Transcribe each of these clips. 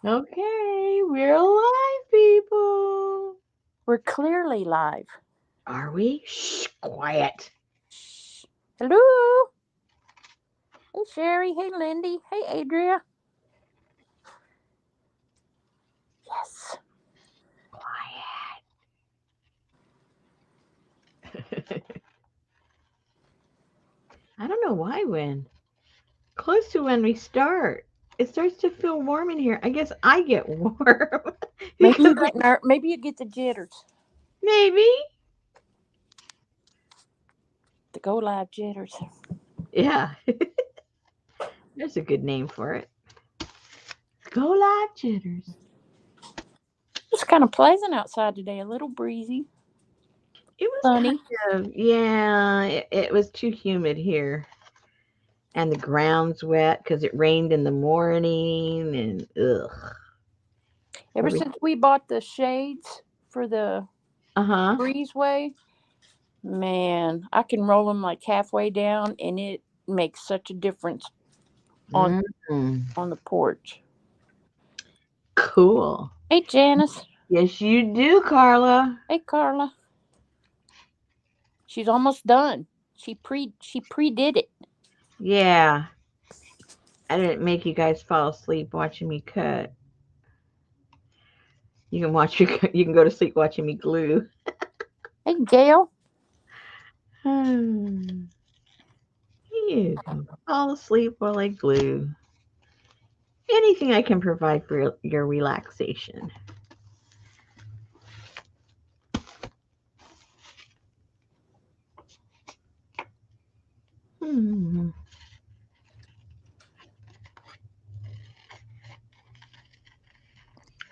Okay, we're live, people. We're clearly live. Are we? Shh, quiet. Shh. Hello. Hey, Sherry. Hey, Lindy. Hey, Adria. Yes. Quiet. I don't know why close to when we start, it starts to feel warm in here. I guess I get warm Maybe because you get maybe you get the jitters. maybe. The go live jitters. Yeah, there's a good name for it. Go live jitters. It's kind of pleasant outside today. A little breezy, It was sunny. yeah, it was too humid here. And the ground's wet because it rained in the morning and ugh. Ever since we bought the shades for the Uh-huh. breezeway, man, I can roll them like halfway down, and it makes such a difference on Mm, on the porch. cool. Hey, Janice. Yes, you do, Carla. Hey, Carla. She's almost done. She pre did it. Yeah. I didn't make you guys fall asleep watching me cut. You can you can go to sleep watching me glue. Hey, Gail. Hmm. You can fall asleep while I glue. Anything I can provide for your relaxation. Hmm.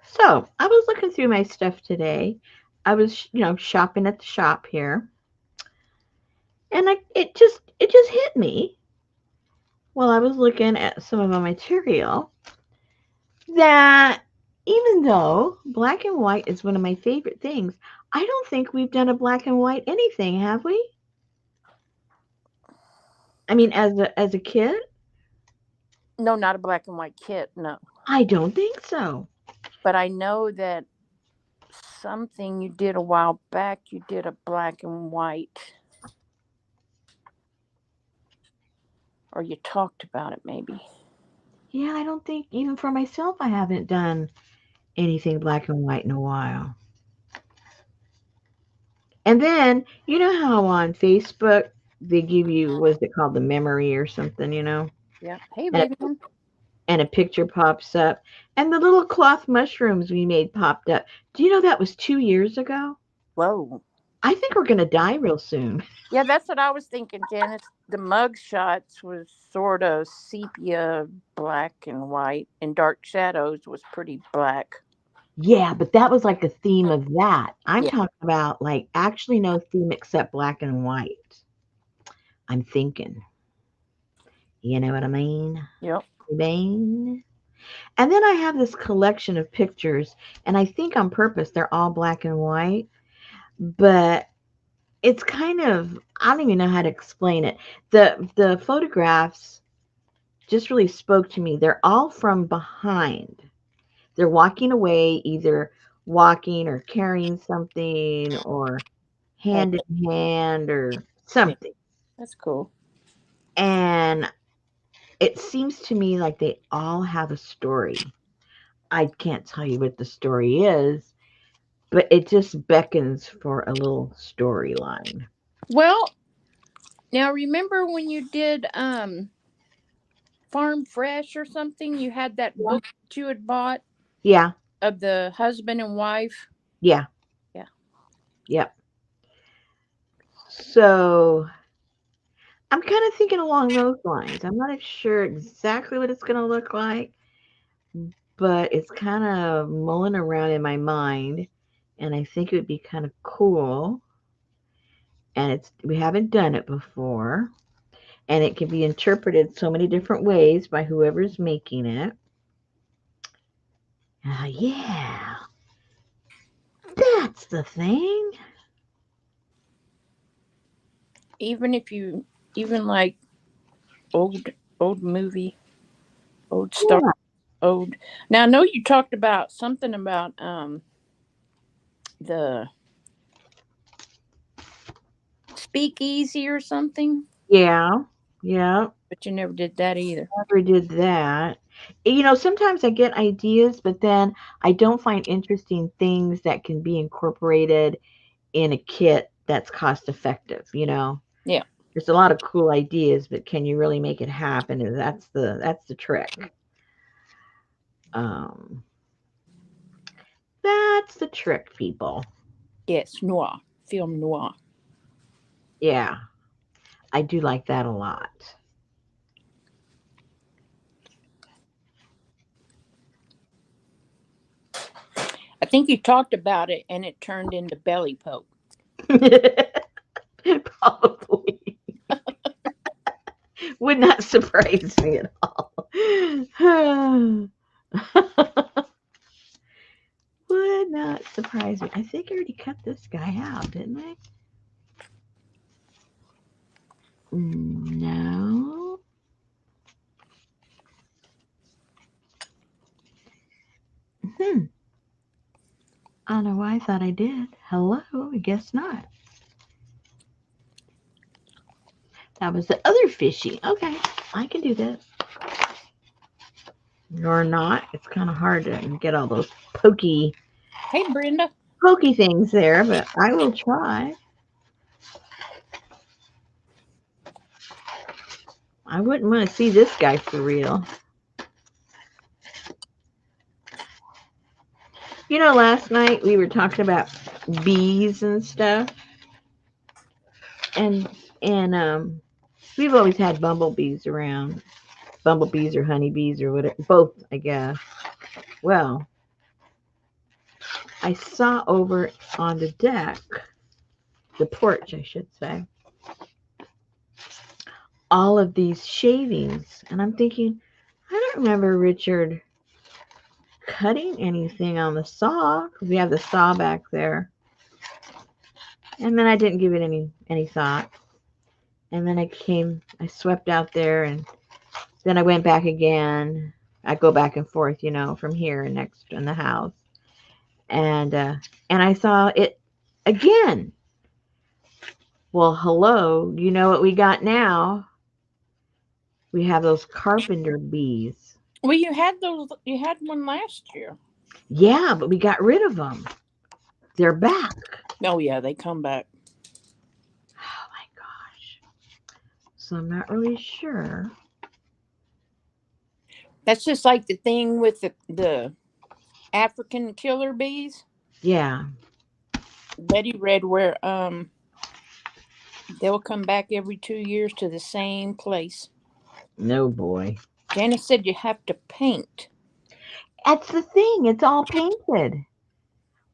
So I was looking through my stuff today. I was, shopping at the shop here, and it just hit me while I was looking at some of my material that even though black and white is one of my favorite things, I don't think we've done a black and white anything, have we? I mean, as a kid, No, not a black and white kit. No, I don't think so. but I know that something you did a while back. You did a black and white, or you talked about it maybe. Yeah, I don't think even for myself I haven't done anything black and white in a while. And then you know how on Facebook they give you what's it called, the memory or something, Yeah. Hey, and Raven. a picture pops up, and the little cloth mushrooms we made popped up. Do you know that was 2 years ago? Whoa. I think we're gonna die real soon. Yeah, that's what I was thinking, Janice. The mug shots was sort of sepia black and white, and dark shadows was pretty black. Yeah, but that was like a theme of that. I'm Yeah. talking about like actually no theme except black and white. I'm thinking. You know what I mean? Yep. Bane. And then I have this collection of pictures, and I think on purpose they're all black and white, but it's kind of I don't even know how to explain it. The photographs just really spoke to me. They're all from behind. They're walking away, either walking or carrying something or Hey, hand in hand or yeah, something. that's cool. And it seems to me like they all have a story. I can't tell you what the story is, but it just beckons for a little storyline. Well, now remember when you did Farm Fresh or something? You had that Yeah. book that you had bought Yeah, of the husband and wife. yeah, Yeah. yep. So I'm kind of thinking along those lines. I'm not sure exactly what it's going to look like, but it's kind of mulling around in my mind, and I think it would be kind of cool. And we haven't done it before, and it can be interpreted so many different ways by whoever's making it. Yeah, that's the thing. Even if you even like old old movie, old Star Yeah. old. Now I know you talked about something about the speakeasy or something, Yeah, yeah. but you never did that either. Never did that. Sometimes I get ideas, but then I don't find interesting things that can be incorporated in a kit that's cost effective. Yeah. There's a lot of cool ideas, but can you really make it happen? And that's the trick. Um, that's the trick, people. Yes, noir. Film noir. Yeah, I do like that a lot. I think you talked about it and it turned into belly poke. Probably would not surprise me at all. Would not surprise me. I think I already cut this guy out, didn't I? No. Hmm. I don't know why I thought I did. Hello? I guess not. That was the other fishy. Okay, I can do this. Or not. It's kind of hard to get all those Hey, Brenda. pokey things there, but I will try. I wouldn't want to see this guy for real. Last night we were talking about bees and stuff, and and we've always had bumblebees around, bumblebees or honeybees or whatever, both, I guess. Well, I saw over on the deck, the porch, I should say, all of these shavings, and I'm thinking, I don't remember Richard cutting anything on the saw because we have the saw back there. And then I didn't give it any thought. And then I swept out there, and then I went back again. I go back and forth, from here and next in the house, and I saw it again. Well, hello, you know what we got now? We have those carpenter bees. Well, you had those. You had one last year. Yeah, but we got rid of them. They're back. Oh yeah, they come back. Oh my gosh. So I'm not really sure. That's just like the thing with the African killer bees. Yeah. Betty read where they'll come back every 2 years to the same place. No boy. Janice said you have to paint. That's the thing. It's all painted.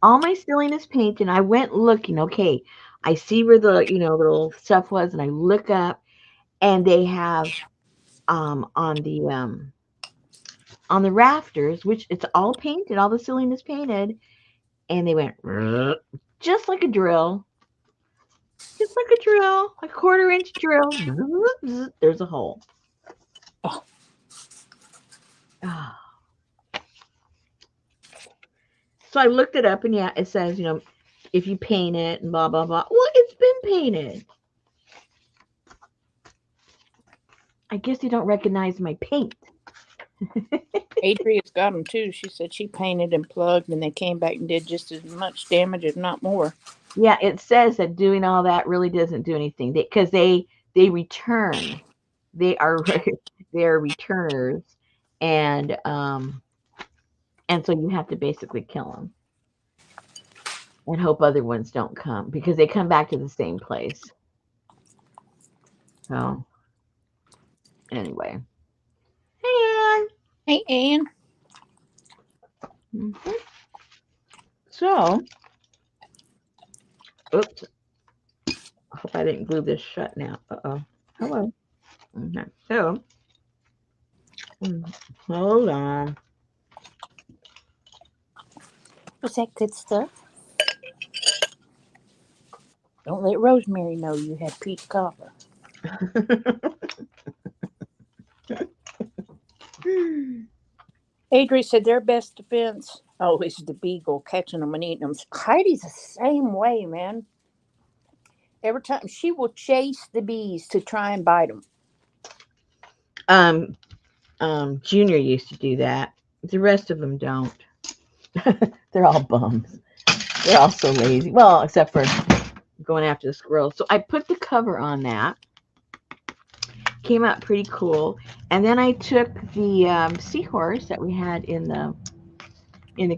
All my ceiling is painted. I went looking. Okay, I see where the little stuff was, and I look up, and they have on the rafters, which it's all painted. All the ceiling is painted, and they went just like a drill, just like a drill, a quarter-inch drill. There's a hole. Oh, Ah. So I looked it up, and yeah, it says if you paint it and blah blah blah. Well, it's been painted. I guess you don't recognize my paint. Adria's got them too. She said she painted and plugged, and they came back and did just as much damage, if not more. Yeah, it says that doing all that really doesn't do anything because they return. They are they are returners, and um and so you have to basically kill them and hope other ones don't come because they come back to the same place. So anyway, and Hey, Ann. mhm. So oops, I hope I didn't glue this shut now. Uh-oh. Hello. Okay. So mm, hold on. Was that good stuff? Don't let Rosemary know you had peach cobbler. Adri said their best defense, oh, is the beagle catching them and eating them. Heidi's the same way, man. Every time she will chase the bees to try and bite them. Um, Junior used to do that. The rest of them don't. They're all bums. They're all so lazy. Well, except for going after the squirrels. So I put the cover on that. Came out pretty cool. And then I took the seahorse that we had in the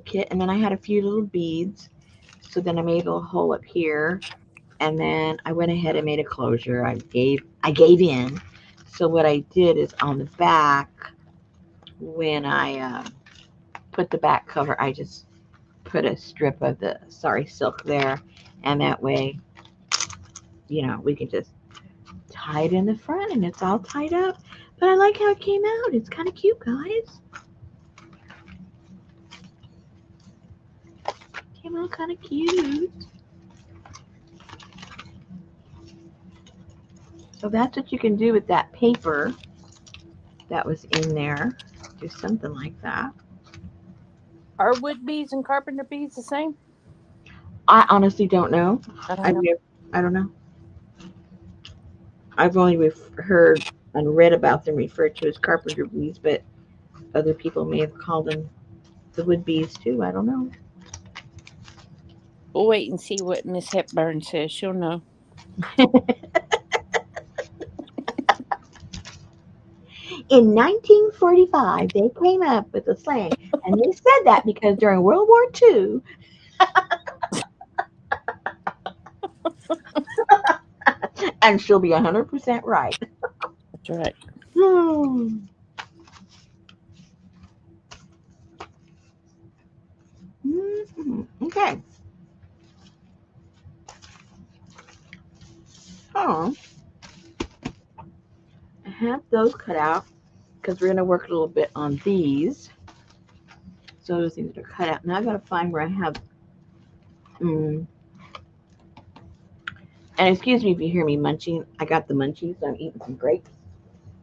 kit, and then I had a few little beads. So then I made a little hole up here, and then I went ahead and made a closure. I gave in. So what I did is on the back, when I put the back cover, I just put a strip of the sorry silk there, and that way, we can just tie it in the front, and it's all tied up. But I like how it came out. It's kind of cute, guys. Came out kind of cute. So that's what you can do with that paper that was in there. Do something like that. Are wood bees and carpenter bees the same? I honestly don't know. I don't I've know. never, I don't know. I've only heard and read about them referred to as carpenter bees, but other people may have called them the wood bees too. I don't know. We'll wait and see what Miss Hepburn says. She'll know. In 1945, they came up with a slang, and they said that because during World War II, and she'll be 100% right. That's right. Hmm. Okay. So I have those cut out because we're going to work a little bit on these. So those things are cut out. Now I got to find where I have. Mm, and excuse me if you hear me munching. I got the munchies, so I'm eating some grapes.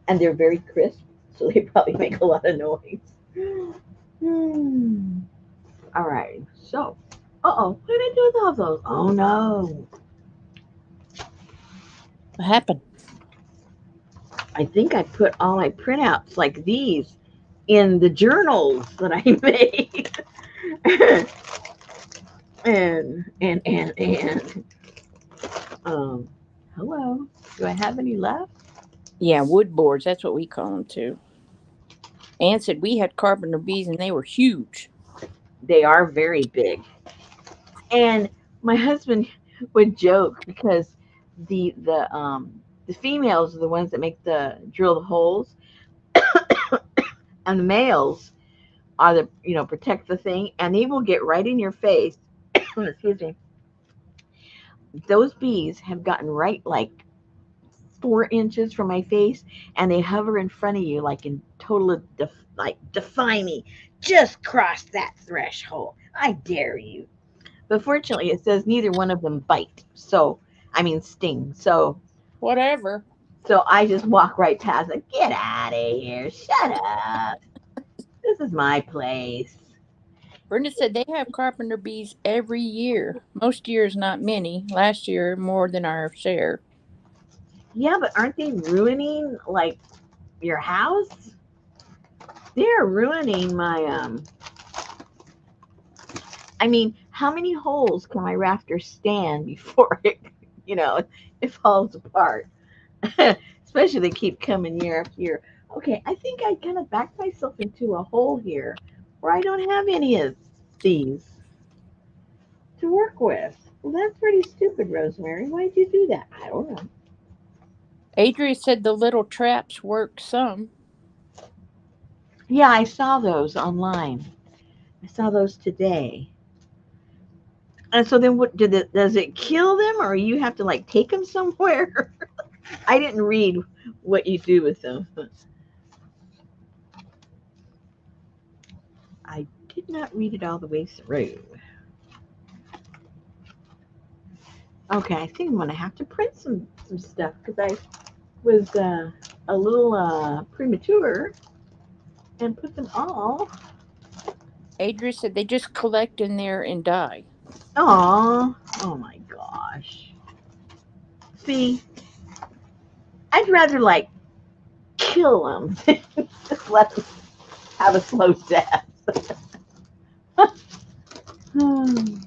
And they're very crisp, so they probably make a lot of noise. Hmm. All right. So, what did I do with all those? Oh no. What happened? I think I put all my printouts like these in the journals that I made. And um hello. Do I have any left? Yeah, wood boards. That's what we call them too. Ann said we had carpenter bees and they were huge. They are very big. And my husband would joke because the females are the ones that make the drill the holes, and the males are the protect the thing, and they will get right in your face. Excuse me. Those bees have gotten right like 4 inches from my face, and they hover in front of you like in total like defy me. Just cross that threshold. I dare you. But fortunately, it says neither one of them bite. So I mean sting. Whatever. So I just walk right past it. Get out of here. Shut up. This is my place. Brenda said they have carpenter bees every year. Most years, not many. Last year, more than our share. Yeah, but aren't they ruining like your house? They're ruining my I mean, how many holes can my rafter stand before it falls apart? Especially they keep coming year after year. Okay, I think I kind of backed myself into a hole here where I don't have any of these to work with. Well, that's pretty stupid, Rosemary. Why'd you do that? I don't know. Adria said the little traps work some. Yeah, I saw those online. I saw those today. And so then what does it kill them, or you have to like take them somewhere? I didn't read what you do with them. I did not read it all the way through. Okay, I think I'm gonna have to print some stuff because I was a little premature and put them all. Adria said they just collect in there and die. Aw. Oh my gosh. See, I'd rather like kill them than just let them have a slow death. Hmm.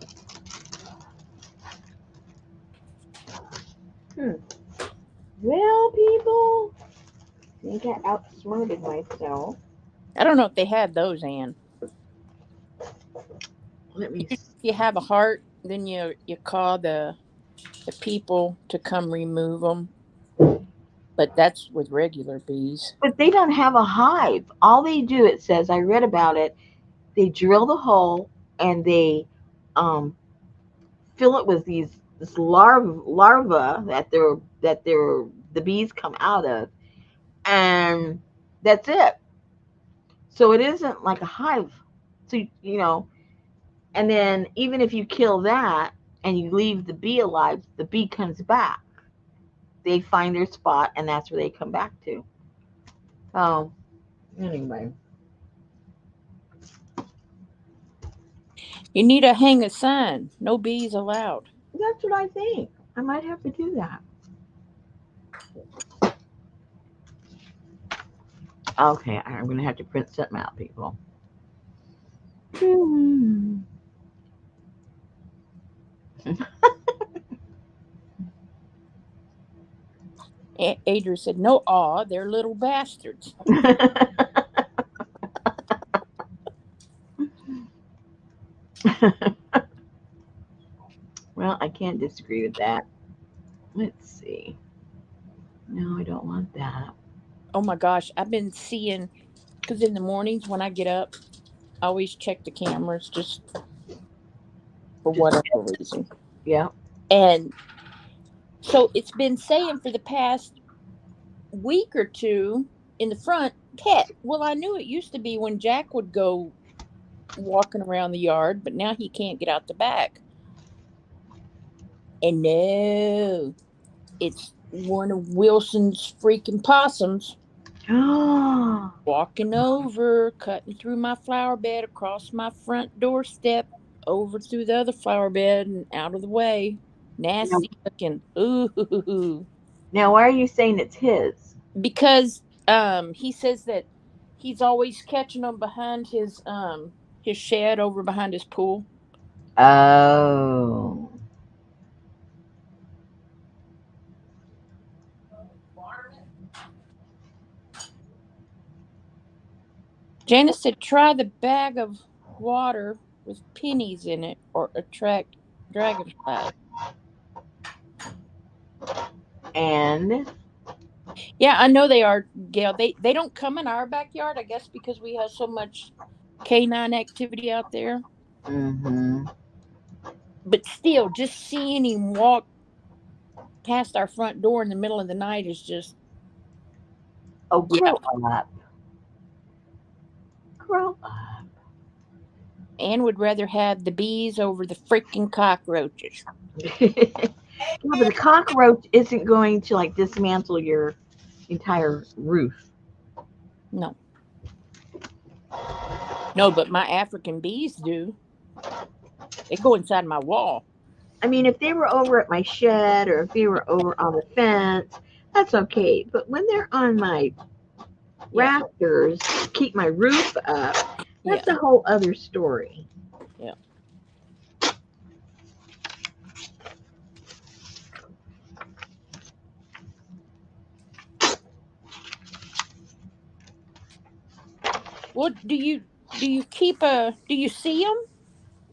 Well, people, I think I outsmarted myself. I don't know if they had those, Anne. Let me. If you have a heart, then you call the people to come remove them. But that's with regular bees. But they don't have a hive. All they do, it says, I read about it. They drill the hole and they um, fill it with these this larva that they're the bees come out of, and that's it. So it isn't like a hive. So and then even if you kill that and you leave the bee alive, the bee comes back. They find their spot, and that's where they come back to. Oh, anyway, You need to hang a sign. No bees allowed. that's what I think. I might have to do that. Okay, I'm gonna have to print something out, people. Adria said, no, aw, they're little bastards. Well, I can't disagree with that. Let's see. No, I don't want that. Oh my gosh, I've been seeing, because in the mornings when I get up, I always check the cameras just for Just whatever reason. yeah. And so it's been saying for the past week or two in the front, pet. Well, I knew it used to be when Jack would go walking around the yard, but now he can't get out the back. And no, it's one of Wilson's freaking possums Oh, walking over, cutting through my flower bed, across my front doorstep, over through the other flower bed, and out of the way. now, Nasty looking. Ooh. now why are you saying it's his? Because he says that he's always catching them behind his shed over behind his pool. Oh, Janice said try the bag of water with pennies in it or attract dragonflies. and Yeah, I know they are, Gail. They don't come in our backyard, I guess, because we have so much canine activity out there. mm-hmm. But still, just seeing him walk past our front door in the middle of the night is just Oh, yeah. grow up, grow up. Anne would rather have the bees over the freaking cockroaches. Yeah, but the cockroach isn't going to like dismantle your entire roof. No, no, but my African bees do. They go inside my wall. I mean, if they were over at my shed or if they were over on the fence, that's okay. But when they're on my Yeah, rafters, keep my roof up, yeah, that's a whole other story. yeah. What do you keep a? Do you see them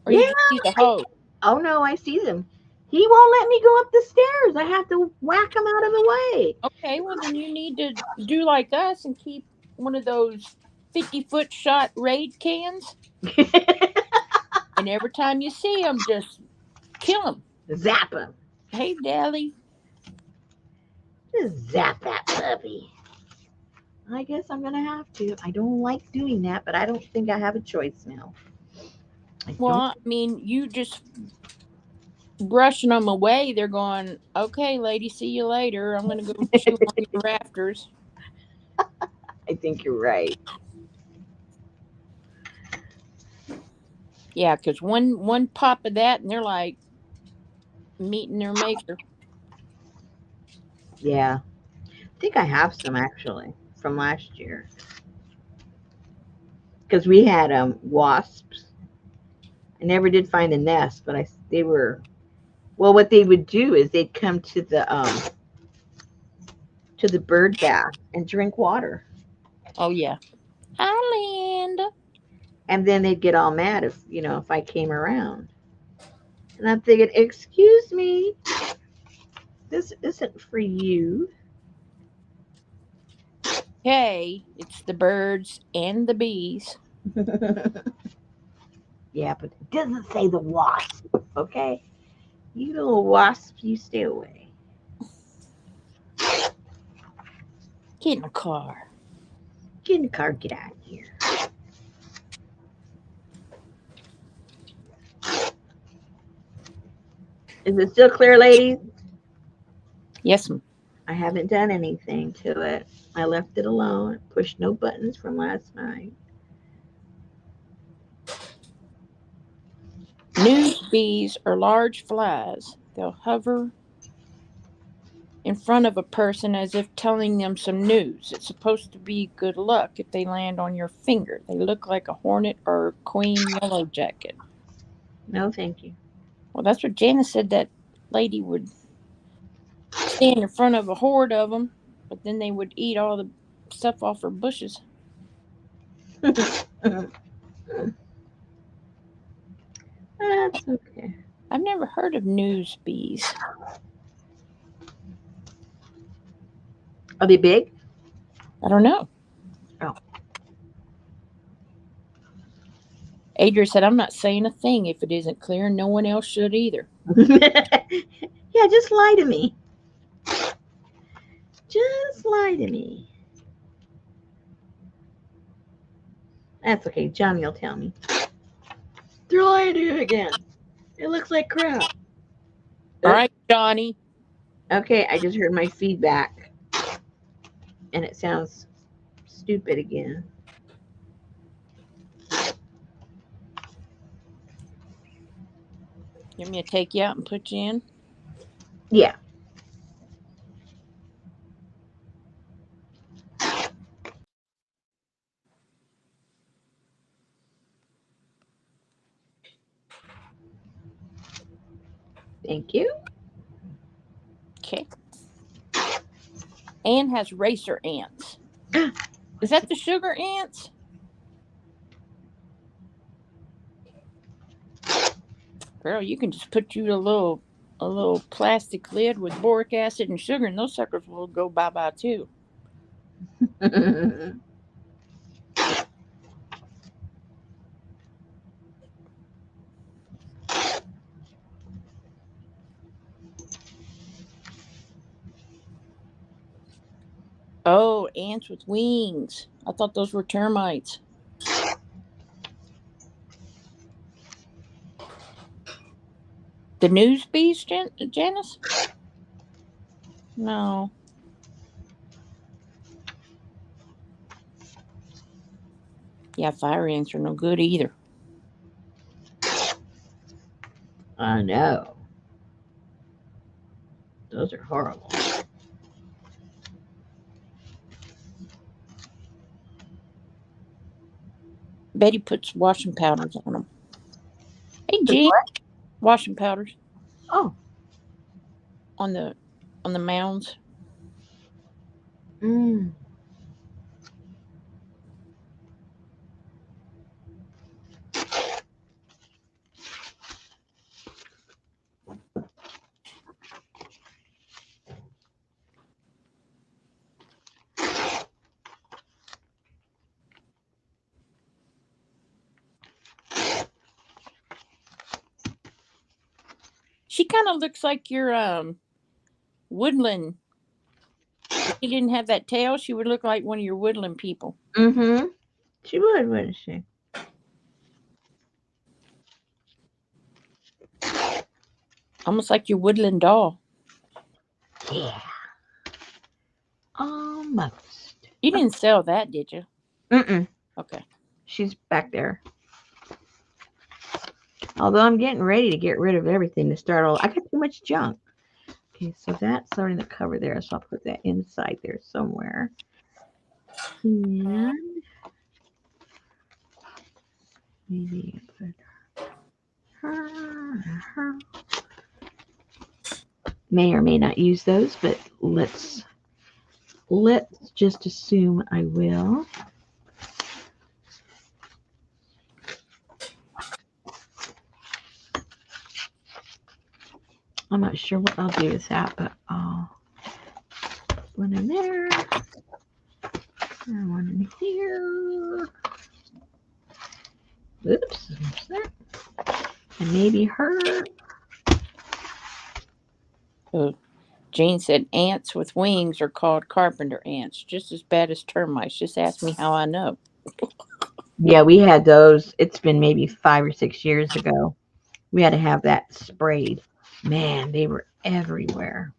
or Yeah, you just see the I, hose? oh no, I see them. He won't let me go up the stairs. I have to whack him out of the Okay, well then you need to do like us and keep one of those 50-foot shot raid cans, way. and every time you see them, just kill them. Zap him. Hey, Dally. Just zap that puppy. I guess I'm gonna have to. I don't like doing that, but I don't think I have a choice now. I Well, don't. I mean, you just brushing them away. They're going, okay, lady, see you later. I'm gonna go chew on your rafters. I think you're right. Yeah, because one pop of that, and they're like meeting their maker. Yeah. I think I have some actually from last year because we had wasps. I never did find a nest, but they were well. What they would do is they'd come to the bird bath and drink water, Oh yeah, Highland. and then they'd get all mad if if I came around. And I'm thinking, excuse me, this isn't for you. Hey, it's the birds and the bees. Yeah, but it doesn't say the wasp. Okay, you little wasp, you stay away. Get in the car. Get in the car, get out of here. Is it still clear, ladies? Yes, ma'am. I haven't done anything to it. I left it alone. Pushed no buttons from last night. News bees are large flies. They'll hover in front of a person as if telling them some news. It's supposed to be good luck if they land on your finger. They look like a hornet or a queen yellow jacket. No, thank you. Well, that's what Janice said that lady would stand in front of a horde of them, but then they would eat all the stuff off her bushes. That's okay. I've never heard of news bees. Are they big? I don't know. Oh. Adria said, I'm not saying a thing if it isn't clear, and no one else should either. Yeah, just lie to me. Just lie to me. That's okay. Johnny will tell me. They're lying to you again. It looks like crap. All Oops. right, Johnny. Okay, I just heard my feedback and it sounds stupid again. You want me to take you out and put you in? Yeah. Thank you. Okay. Anne has racer ants. Is that the sugar ants? Girl, you can just put you a little plastic lid with boric acid and sugar, and those suckers will go bye bye too. Oh, ants with wings. I thought those were termites. The news bees, Janice? No. Yeah, fire ants are no good either. I know. Those are horrible. Betty puts washing powders on them. Hey, Put Jean, what? washing powders Oh. on the mounds. Mm. She kind of looks like your woodland. If she didn't have that tail, she would look like one of your woodland people. Mm-hmm. She would, wouldn't she? Almost like your woodland doll. Yeah. Almost. You didn't sell that, did you? Mm-mm. Okay. She's back there. Although I'm getting ready to get rid of everything to start all. I got too much junk. Okay, so that's already in the cover there, so I'll put that inside there somewhere. And maybe put her. May or may not use those, but let's just assume I will. I'm not sure what I'll do with that, but I'll put one in there and one in here. Oops, and maybe her. Oh, Jane said ants with wings are called carpenter ants, just as bad as termites. Just ask me how I know. Yeah, we had those. It's been maybe 5 or 6 years ago. We had to have that sprayed. Man, they were everywhere.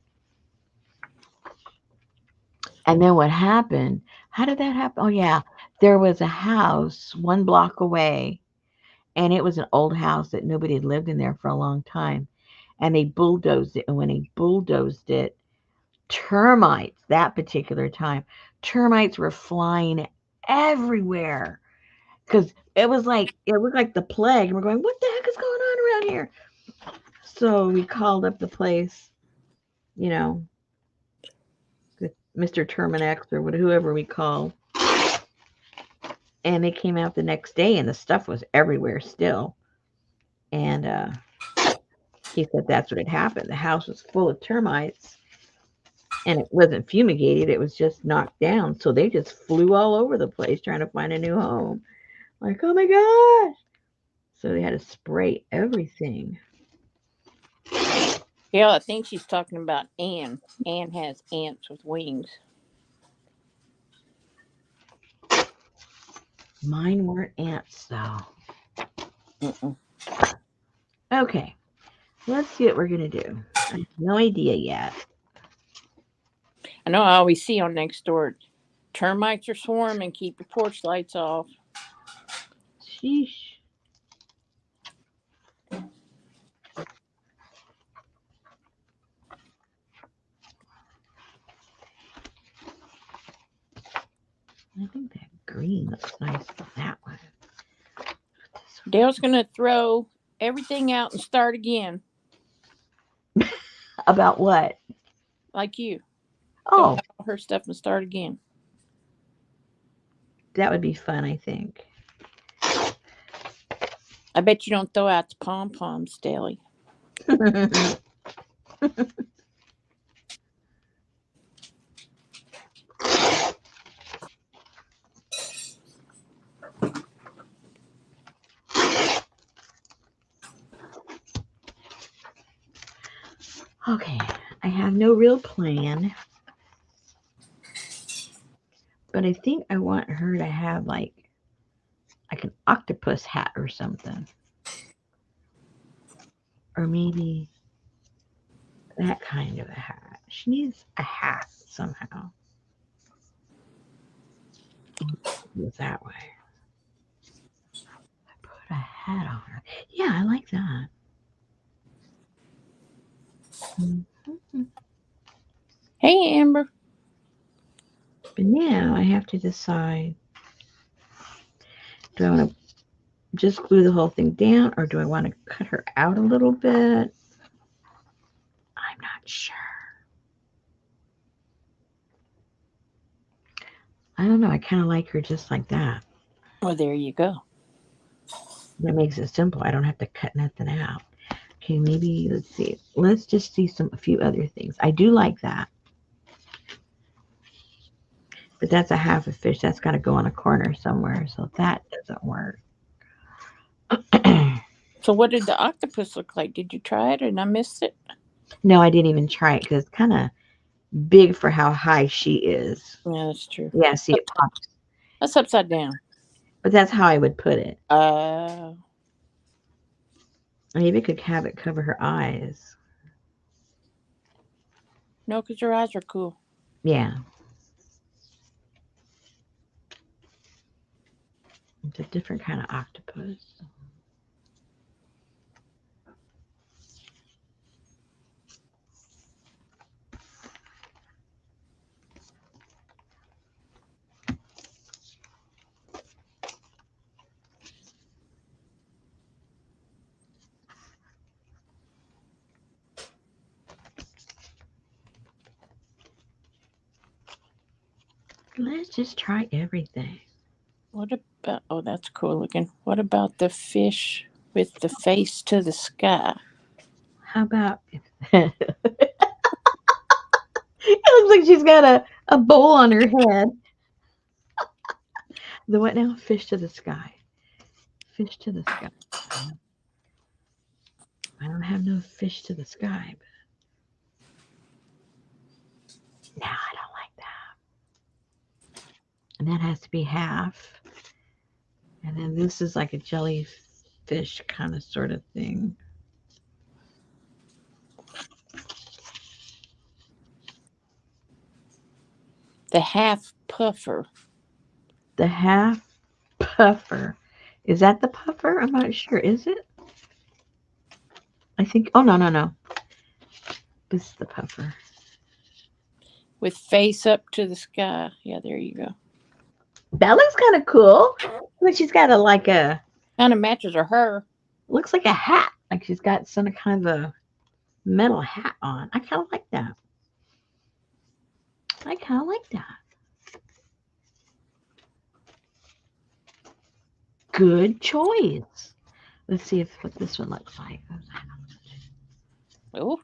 And then what happened? How did that happen? Oh, yeah. There was a house 1 block away, and it was an old house that nobody had lived in there for a long time. And they bulldozed it. And when they bulldozed it, termites, that particular time, termites were flying everywhere. Because it looked like the plague. And we're going, what the heck is going on around here? So we called up the place, you know, Mr. Terminex or whoever we called. And they came out the next day and the stuff was everywhere still. And he said that's what had happened. The house was full of termites and it wasn't fumigated, it was just knocked down. So they just flew all over the place trying to find a new home. Like, oh my gosh. So they had to spray everything. Yeah, I think she's talking about Anne. Anne has ants with wings. Mine weren't ants though. Mm-mm. Okay, let's see what we're going to do. I have no idea yet. I know I always see on next door, termites are swarming, keep your porch lights off. Sheesh. I think that green looks nice on that one. Dale's going to throw everything out and start again, About what? like you. Throw Oh, out all her stuff and start again. that would be fun, I think. I bet you don't throw out the pom poms, Daly. Okay, I have no real plan, but I think I want her to have like an octopus hat or something. Or maybe that kind of a hat. She needs a hat somehow. Go that way. Put a hat on her. Yeah, I like that. Mhm. Hey, Amber. But now I have to decide, do I want to just glue the whole thing down or do I want to cut her out a little bit? I'm not sure. I don't know. I kind of like her just like that. Well, there you go. That makes it simple. I don't have to cut nothing out. Okay, maybe let's see. Let's just see a few other things. I do like that, but that's a half a fish. That's got to go on a corner somewhere, so that doesn't work. So, what did the octopus look like? Did you try it and I missed it? No, I didn't even try it because it's kind of big for how high she is. Yeah, that's true. Yeah, see, it pops. That's upside down. But that's how I would put it. Uh, Maybe I could have it cover her eyes. no, because your eyes are cool. Yeah, it's a different kind of octopus. Let's just try everything. What about? Oh, that's cool looking. What about the fish with the face to the sky? How about it looks like she's got a bowl on her head. The what now? Fish to the sky. Fish to the sky. I don't have no fish to the sky. But no, I don't like that. And that has to be half. And then this is like a jellyfish kind of sort of thing. The half puffer. The half puffer. Is that the puffer? I'm not sure. Is it? I think. Oh, no, no, no. This is the puffer. With face up to the sky. Yeah, there you go. That looks kind of cool. But she's got a Kind of matches her. looks like a hat. Like she's got some kind of a metal hat on. I kind of like that. I kind of like that. Good choice. Let's see if what this one looks like. Oh,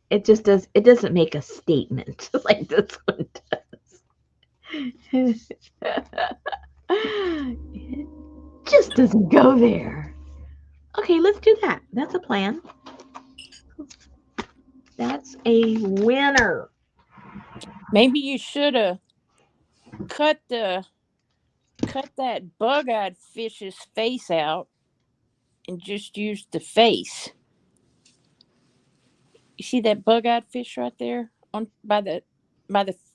It just does. It doesn't make a statement like this one does. It just doesn't go there. Okay, let's do that. That's a plan. That's a winner. maybe you should have cut the cut that bug-eyed fish's face out and just used the face. You see that bug-eyed fish right there on by the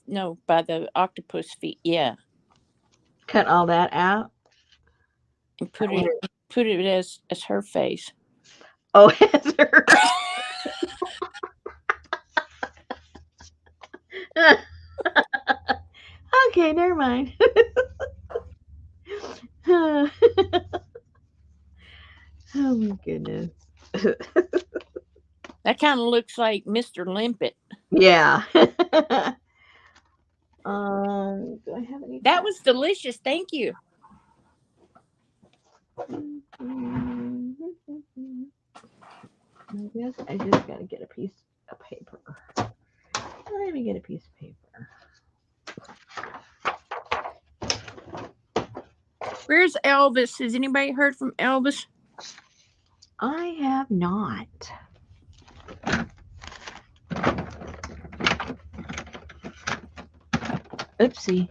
no by the octopus feet? Yeah, Cut all that out. and put it as her face. Oh, Heather. Okay, never mind. Oh my goodness. That kind of looks like Mr. Limpet. Yeah. Do I have any? That was delicious. Thank you. I guess I just gotta get a piece of paper. Let me get a piece of paper. Where's Elvis? Has anybody heard from Elvis? I have not. Oopsie.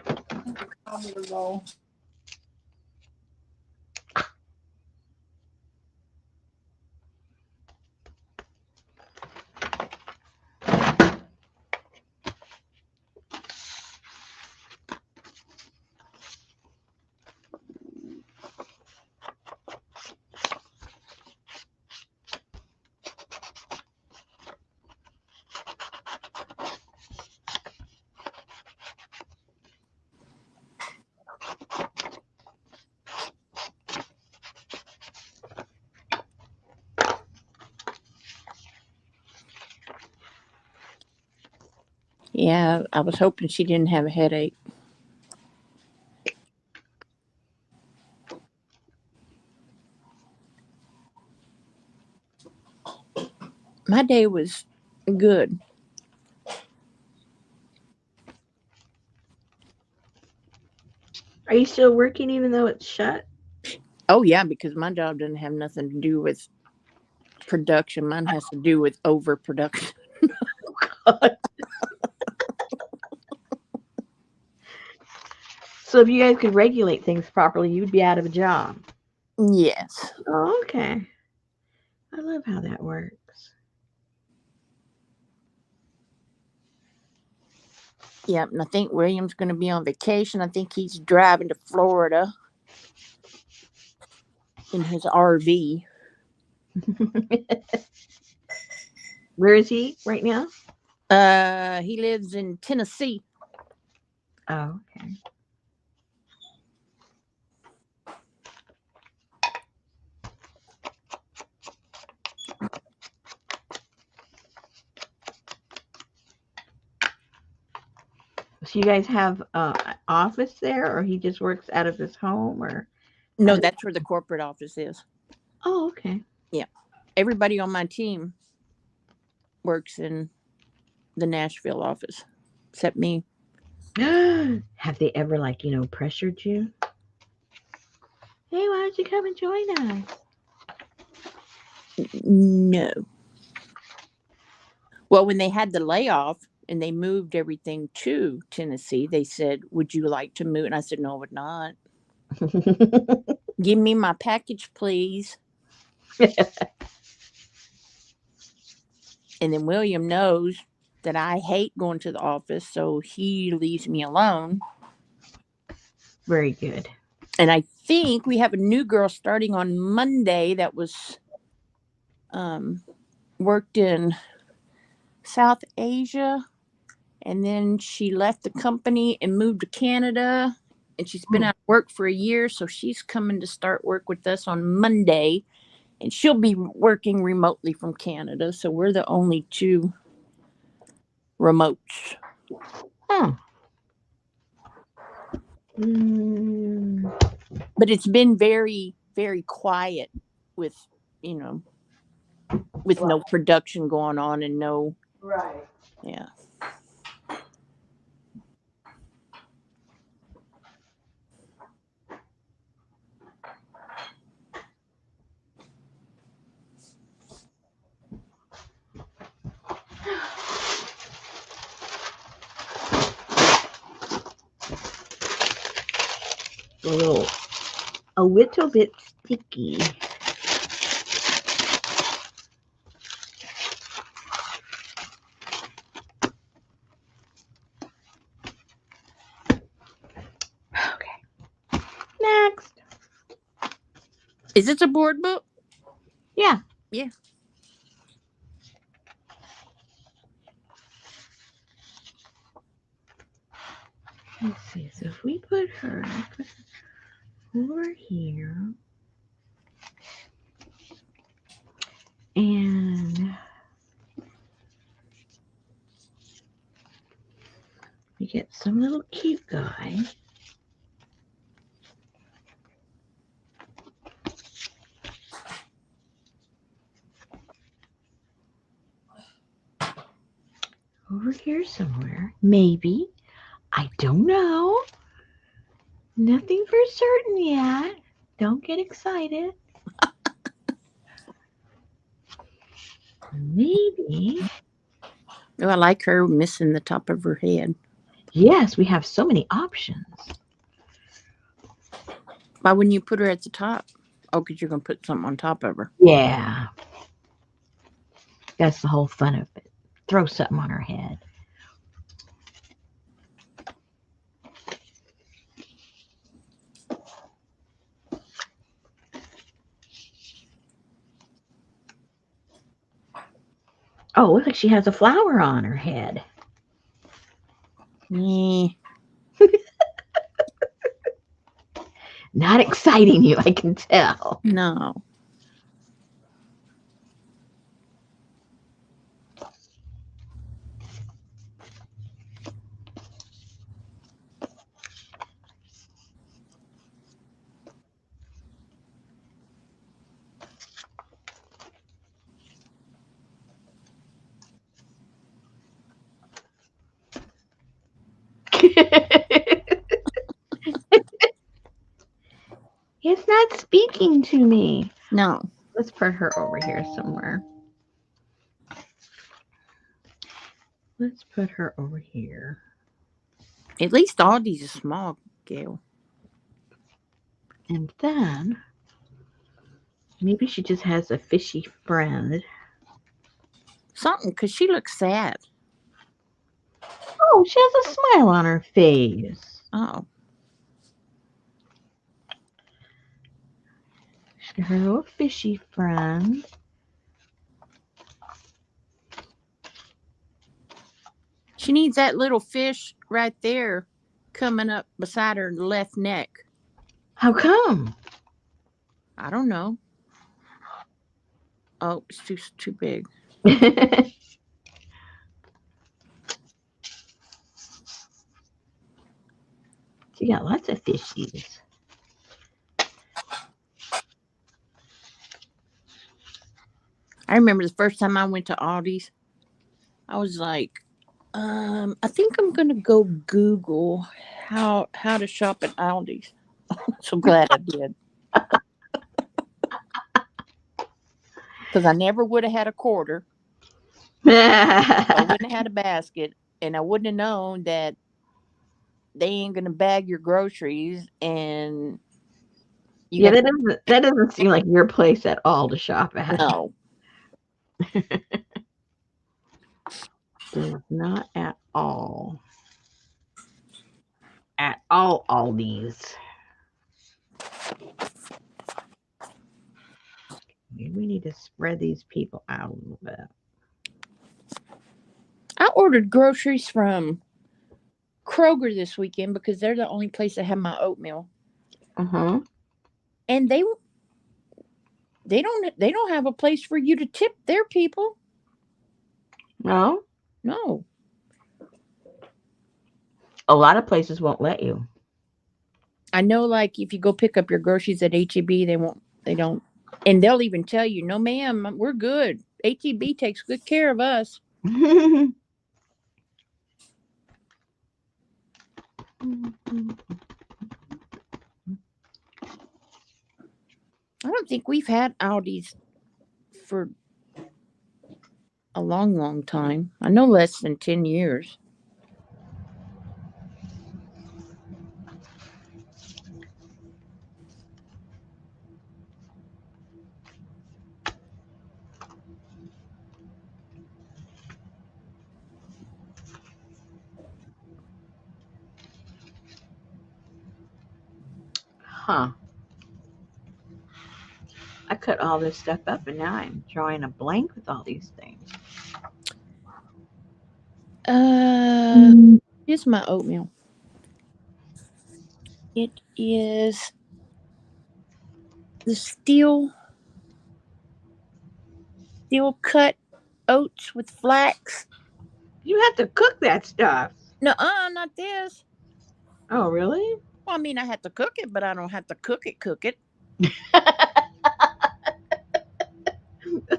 Yeah, I was hoping she didn't have a headache. My day was good. Are you still working even though it's shut? Oh yeah, because my job doesn't have nothing to do with production. Mine has to do with overproduction. So if you guys could regulate things properly, you'd be out of a job. Yes. Oh, okay. I love how that works. Yep, and I think William's going to be on vacation. I think he's driving to Florida in his RV. Where is he right now? He lives in Tennessee. Oh, okay. Do you guys have an office there, or he just works out of his home, or how No, does? that's where the corporate office is. Oh, okay. Yeah. Everybody on my team works in the Nashville office, except me. Have they ever, like, pressured you? Hey, why don't you come and join us? No. Well, when they had the layoff and they moved everything to Tennessee, they said, "Would you like to move?" And I said, "No, I would not. Give me my package, please." And then William knows that I hate going to the office, so he leaves me alone. Very good. And I think we have a new girl starting on Monday that was um, worked in South Asia, and then she left the company and moved to Canada, and she's been Hmm. out of work for a year, so she's coming to start work with us on Monday, and she'll be working remotely from Canada, so we're the only two remotes. Huh. Mm, But it's been very, very quiet with, you know, with no right. production going on and no, Right. yeah. A little bit sticky. Okay. Next. Is it a board book? Yeah. Yeah. Let's see. So if we put her over here, and we get some little cute guy. Over here somewhere. Maybe. I don't know. Nothing for certain yet. Don't get excited. Maybe. Oh, I like her missing the top of her head. Yes, we have so many options. Why wouldn't you put her at the top? Oh, because you're going to put something on top of her. Yeah. That's the whole fun of it. Throw something on her head. Oh, looks like she has a flower on her head. Yeah. Not exciting you, I can tell. No. It's not speaking to me. No. Let's put her over here somewhere. Let's put her over here. At least Audie's a small girl. And then maybe she just has a fishy friend. Something, because she looks sad. Oh, she has a smile on her face. Oh. Her little fishy friend. She needs that little fish right there coming up beside her left neck. How come? I don't know. Oh, it's too big. You got lots of fishies. I remember the first time I went to Aldi's, I was like, I think I'm gonna go Google how to shop at Aldi's. So glad I did, because I never would have had a quarter. I Yeah, wouldn't have had a basket, and I wouldn't have known that they ain't gonna bag your groceries, and you got that doesn't seem like your place at all to shop at. no. Does not at all these. Maybe we need to spread these people out a little bit. I ordered groceries from Kroger this weekend because they're the only place that have my oatmeal, Uh-huh. and they don't have a place for you to tip their people. No, No, a lot of places won't let you. I know. Like if you go pick up your groceries at HEB, they won't. They don't, and they'll even tell you, "No, ma'am, we're good. HEB takes good care of us." I don't think we've had Aldi's for a long, long time. I know less than 10 years. Huh. I cut all this stuff up and now I'm drawing a blank with all these things. Uh, here's my oatmeal. It is the steel cut oats with flax. You have to cook that stuff. No, not this. Oh, really? Well, I mean, I have to cook it, but I don't have to cook it. Cook it.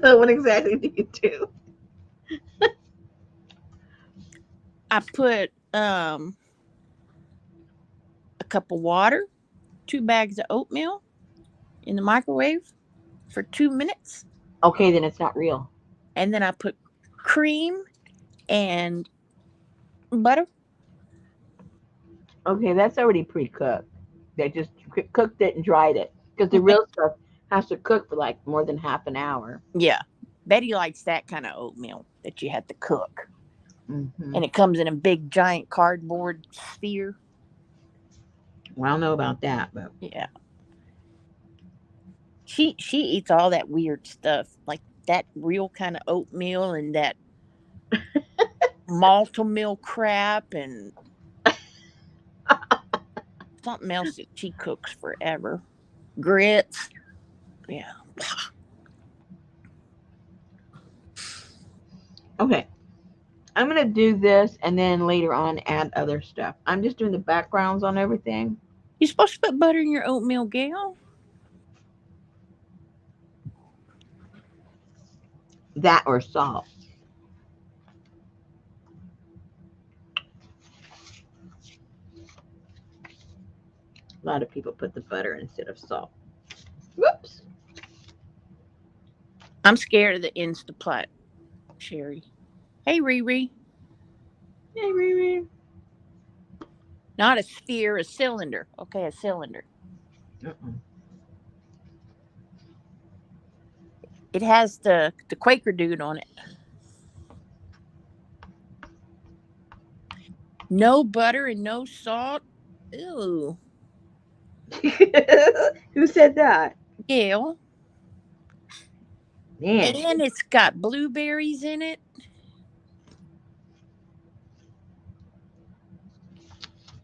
What exactly do you do? I put a cup of water, 2 bags of oatmeal in the microwave for 2 minutes, Okay, then it's not real. and then I put cream and butter. Okay, that's already pre-cooked. They just cooked it and dried it because the real stuff has to cook for like more than half an hour. Yeah, Betty likes that kind of oatmeal that you have to cook, Hmm. and it comes in a big giant cardboard sphere. Well, I don't know about that, but Yeah, she eats all that weird stuff, like that real kind of oatmeal and that malto meal crap and something else that she cooks forever. Grits. Yeah. okay. I'm gonna do this and then later on add other stuff. I'm just doing the backgrounds on everything. You supposed to put butter in your oatmeal, Gail? That or salt. A lot of people put the butter instead of salt. Whoops. I'm scared of the Instapot, Sherry. Hey, Riri. Hey, Riri. Not a sphere, a cylinder. Okay, a cylinder. Mm-mm. It has the Quaker dude on it. No butter and no salt. Ew. Who said that? Gail. Man, And it's got blueberries in it.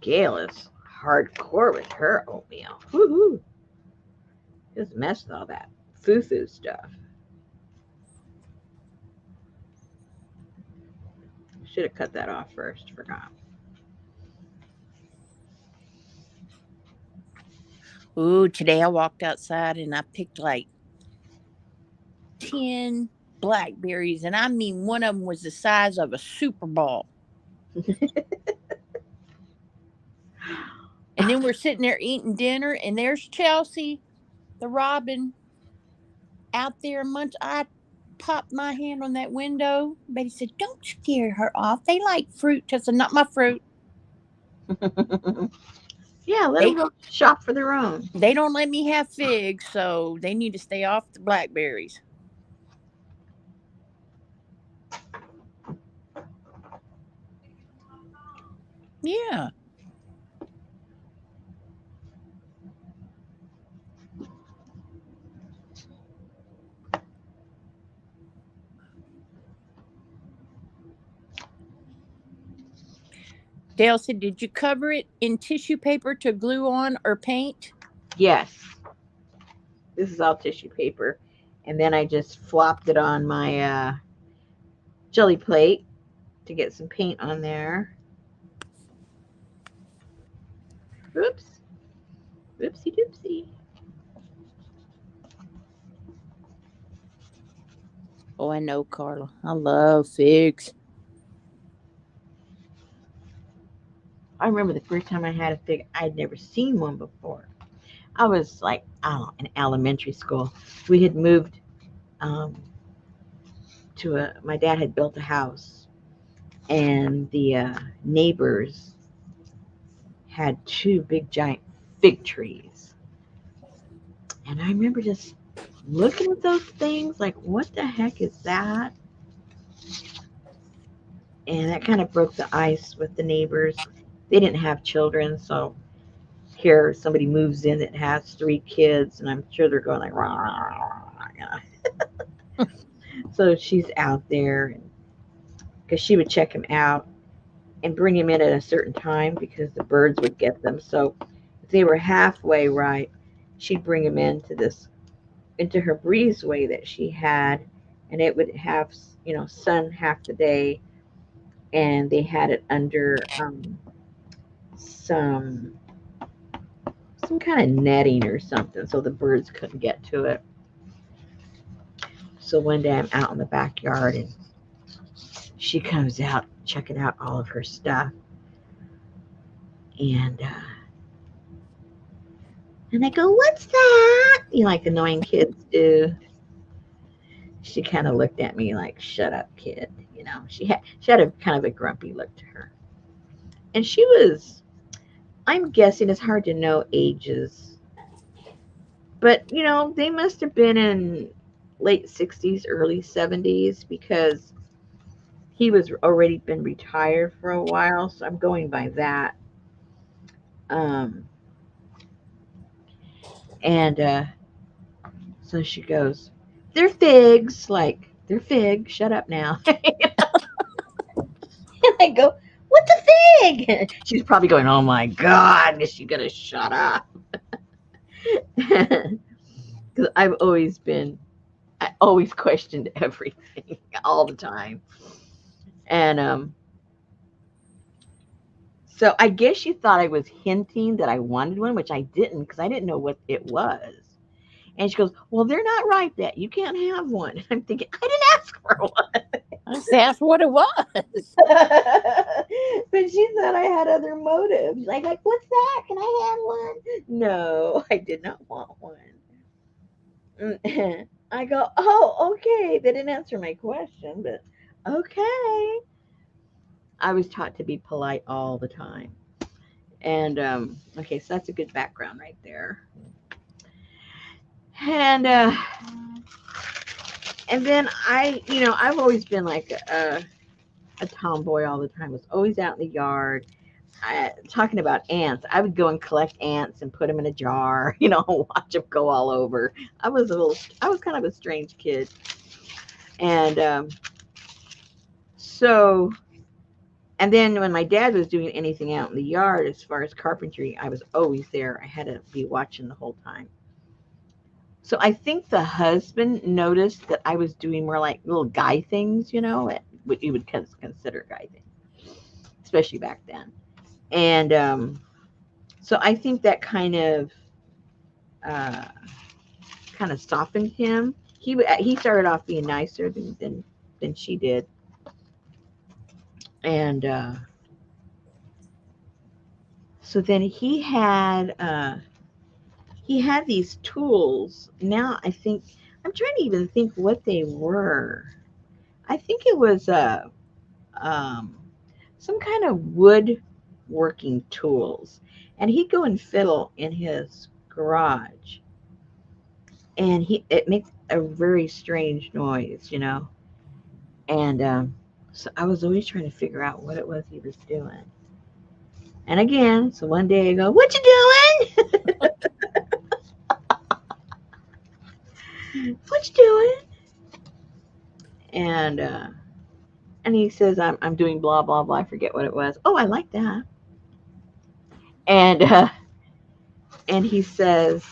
Gail is hardcore with her oatmeal. Woohoo. Just messed with all that foo-foo stuff. Should have cut that off first. Forgot. Ooh, today I walked outside and I picked like 10 blackberries, and I mean, one of them was the size of a super ball. And then we're sitting there eating dinner, and there's Chelsea, the robin, out there amongst. I popped my hand on that window. Betty said, "Don't scare her off. They like fruit." I said, "Not my fruit. Yeah, let them They go shop for their own. they don't let me have figs, so they need to stay off the blackberries." Yeah. Dale said, "Did you cover it in tissue paper to glue on or paint?" Yes, this is all tissue paper. And then I just flopped it on my jelly plate to get some paint on there. Oops. Oopsie doopsie. Oh, I know, Carla. I love figs. I remember the first time I had a fig, I'd never seen one before. I was like, I don't know, in elementary school. We had moved um, my dad had built a house, and the neighbors had two big giant fig trees. And I remember just looking at those things like, what the heck is that? And that kind of broke the ice with the neighbors. They didn't have children, so here somebody moves in that has three kids, and I'm sure they're going like, rah, rah, rah, rah, so she's out there because she would check him out and bring him in at a certain time because the birds would get them. So if they were halfway right, she'd bring him into her breezeway that she had, and it would have sun half the day, and they had it under some some kind of netting or something, so the birds couldn't get to it. So one day I'm out in the backyard, and she comes out checking out all of her stuff, and I go, "What's that?" Like annoying kids do. She kind of looked at me like, "Shut up, kid." She had a kind of a grumpy look to her, and she was. I'm guessing it's hard to know ages, but they must have been in late 60s, early 70s because he was already been retired for a while. So I'm going by that. Um, and so she goes, "They're figs." Like, "They're figs. Shut up now." And I go, "What's a fig?" She's probably going, "Oh my God, is she going to shut up?" Because I always questioned everything all the time. And so I guess she thought I was hinting that I wanted one, which I didn't because I didn't know what it was. And she goes, "Well, they're not ripe yet. You can't have one." And I'm thinking, I didn't ask for one. I just asked what it was. But she thought I had other motives. Like, "What's that? Can I have one?" No, I did not want one. I go, "Oh, okay." They didn't answer my question, but okay. I was taught to be polite all the time. And okay, so that's a good background right there. And then I've always been like a tomboy all the time. Was always out in the yard. Talking about ants, I would go and collect ants and put them in a jar. Watch them go all over. I was kind of a strange kid, and so and then when my dad was doing anything out in the yard as far as carpentry, I was always there. I had to be watching the whole time. So I think the husband noticed that I was doing more like little guy things, what you would consider guy things, especially back then. And so I think that kind of uh, kind of softened him. He started off being nicer than she did, and so then he had these tools. Now I think I'm trying to even think what they were. I think it was um, some kind of woodworking tools, and he'd go and fiddle in his garage, and he it makes a very strange noise, you know. And so I was always trying to figure out what it was he was doing. And again, so one day I go, "What you doing? What you doing?" And he says, I'm doing blah blah blah. I forget what it was. Oh, I like that. And he says,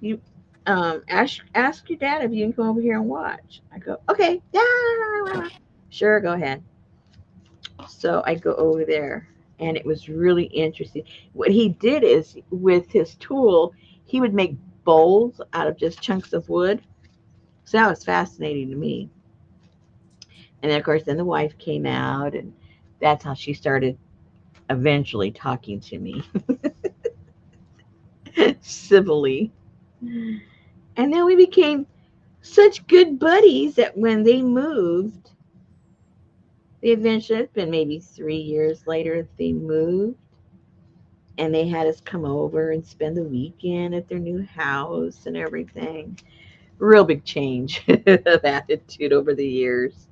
"You ask your dad if you can come over here and watch." I go, "Okay, yeah, sure, go ahead." So I go over there, and it was really interesting. What he did is, with his tool, he would make bowls out of just chunks of wood. So that was fascinating to me. And then, of course, then the wife came out, and that's how she started eventually talking to me civilly. And then we became such good buddies that when they moved, they eventually, it's been maybe 3 years later, they moved, and they had us come over and spend the weekend at their new house and everything. Real big change of attitude over the years.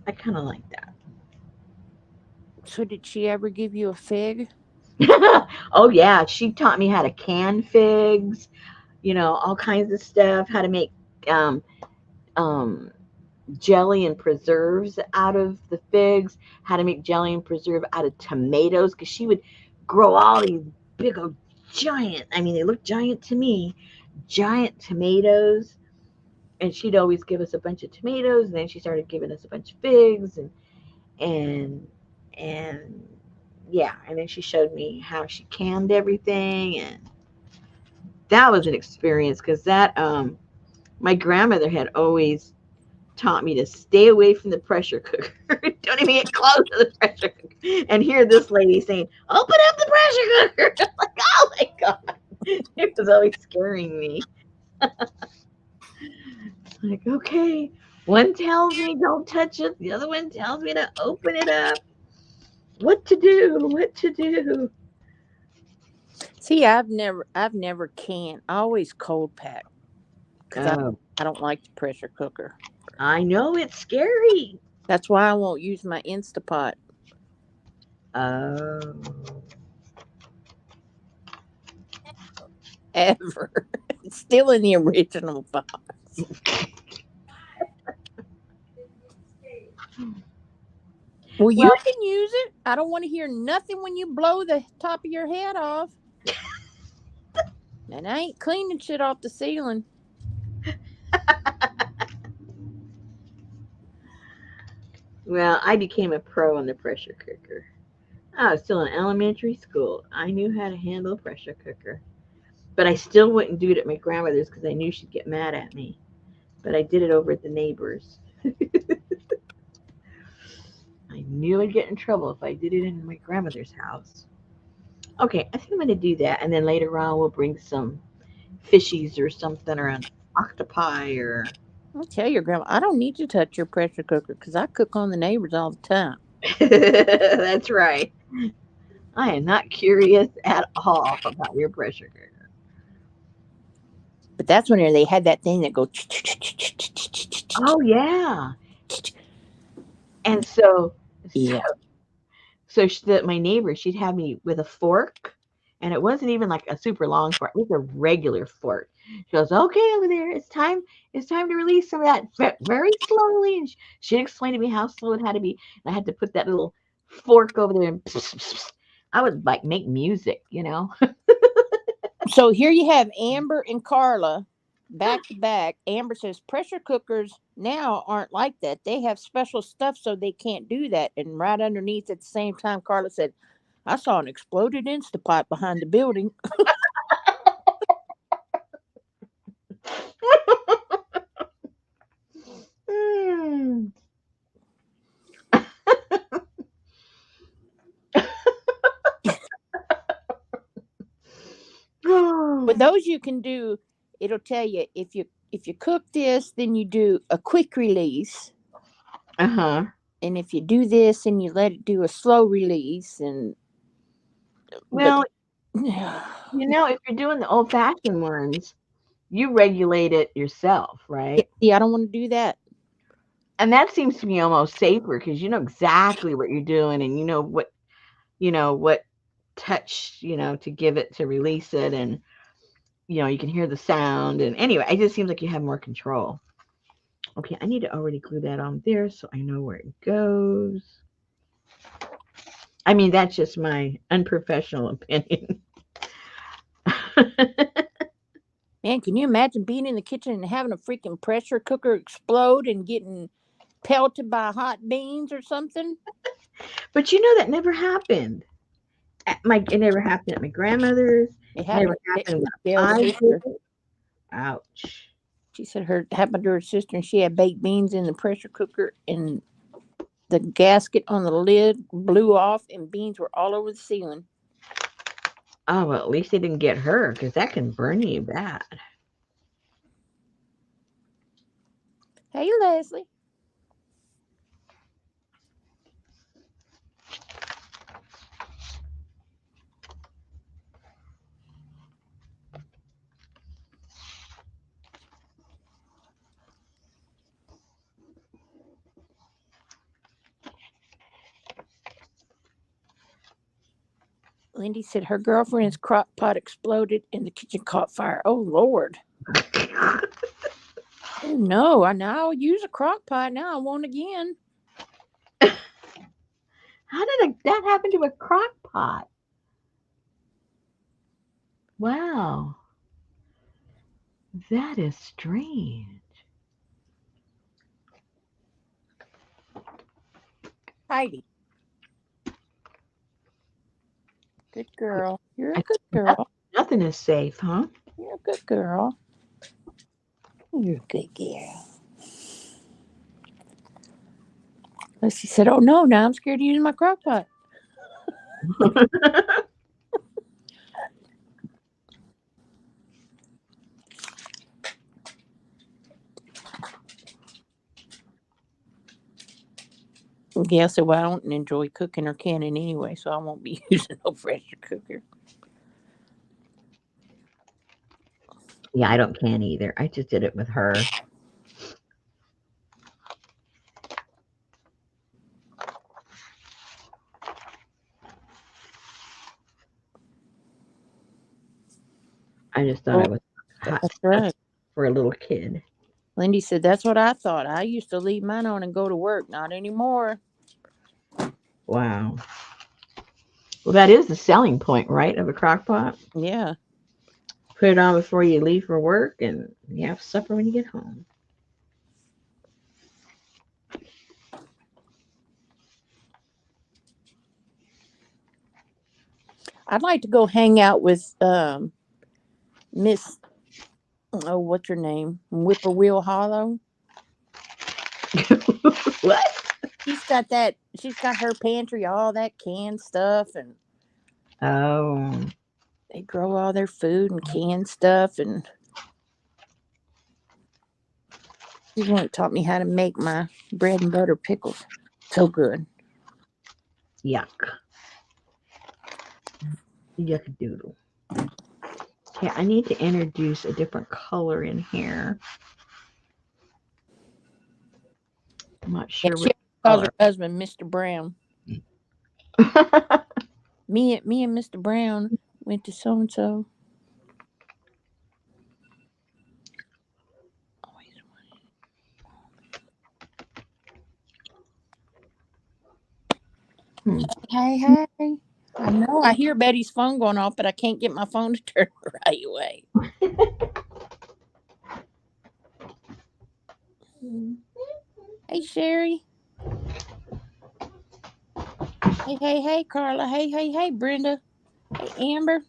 I kind of like So did she ever give you a fig? that. Oh, yeah. She taught me how to can figs, all kinds of stuff, how to make um, um, jelly and preserves out of the figs, how to make jelly and preserve out of tomatoes, because she would grow all these big old giant, I mean, they look giant to me, giant tomatoes. And she'd always give us a bunch of tomatoes, and then she started giving us a bunch of figs, and and yeah, and then she showed me how she canned everything, and that was an experience because that my grandmother had always taught me to stay away from the pressure cooker. Don't even get close to the pressure cooker. And hear this lady saying, "Open up the pressure cooker." I'm like, oh my god, it was always scaring me. Like, okay, one tells me don't touch it, the other one tells me to open it up. What to do? What to do? See, I've never canned. I always cold pack because Oh, I don't like the pressure cooker. I know it's scary. That's why I won't use my Instapot Oh, ever. It's still in the original box. Well, well, you can use it. I don't want to hear nothing when you blow the top of your head off. And I ain't cleaning shit off the ceiling. I became a pro on the pressure cooker. I was still in elementary school. I knew how to handle a pressure cooker. But I still wouldn't do it at my grandmother's because I knew she'd get mad at me. But I did it over at the neighbors. I knew I'd get in trouble if I did it in my grandmother's house. Okay, I think I'm going to do that. And then later on, we'll bring some fishies or something, or an octopi, or. I'll tell your grandma, I don't need to touch your pressure cooker because I cook on the neighbors all the time. That's right. I am not curious at all about your pressure cooker. But that's when they had that thing that go. Oh, yeah. And so Yeah. my neighbor, she'd have me with a fork, and it wasn't even like a super long fork. It was a regular fork. She goes, "Okay, over there, it's time to release some of that very slowly." And she'd explain to me how slow it had to be. And I had to put that little fork over there, and I would like make music. So here you have Amber and Carla back to back. Amber says pressure cookers now aren't like that. They have special stuff so they can't do that. And right underneath at the same time, Carla said, I saw an exploded Instapot behind the building. Mm. With those you can do, it'll tell you if you cook this, then you do a quick release. Uh-huh. And if you do this and you let it do a slow release and but Well, if you're doing the old-fashioned ones, you regulate it yourself, yeah, right? see, I don't want to do that. And that seems to be almost safer because you know exactly what you're doing and you know what touch, to give it to release it and you can hear the sound and anyway, it just seems like you have more control. Okay, I need to already glue that on there so I know where it goes. I mean, that's just my unprofessional opinion. Man, can you imagine being in the kitchen and having a freaking pressure cooker explode and getting pelted by hot beans or something? But that never happened. It never happened at my grandmother's. It It never happened to happened when Dale's I did sister. it. Ouch. She said her happened to her sister, and she had baked beans in the pressure cooker, and the gasket on the lid blew off, and beans were all over the ceiling. Oh, well, at least they didn't get her because that can burn you bad. Hey, Leslie. Lindy said her girlfriend's crock pot exploded and the kitchen caught fire. Oh, Lord. Oh, no. I now use a crock pot. Now I won't again. How did that happen to a crock pot? Wow, that is strange. Heidi. Good girl. You're a I, good nothing, girl. nothing is safe, huh? You're a good girl. You're a good girl. Lucy said, oh, no. Now I'm scared to use my crock pot. Yeah, so I don't enjoy cooking or canning anyway, so I won't be using no pressure cooker. Yeah, I don't can either. I just did it with her. I just thought Oh, I was hot that's right. for a little kid. Lindy said, that's what I thought. I used to leave mine on and go to work. Not anymore. Wow. Well, that is the selling point, right, of a crock pot. Yeah. Put it on before you leave for work, and you have supper when you get home. I'd like to go hang out with Miss, oh, what's her name? Whippoorwill Hollow. What? She's got her pantry, all that canned stuff, and Oh, they grow all their food and canned stuff. And she's the one that taught me how to make my bread and butter pickles. So good. yuck. Yuck doodle. Okay, I need to introduce a different color in here. I'm not And sure she what calls her color. husband Mr. Brown. Me and Mr. Brown went to so and so. Hmm. Hey, hey. I know. I hear Betty's phone going off, but I can't get my phone to turn the right way. Hey, Sherry. Hey, Carla. Hey, Brenda. Hey, Amber.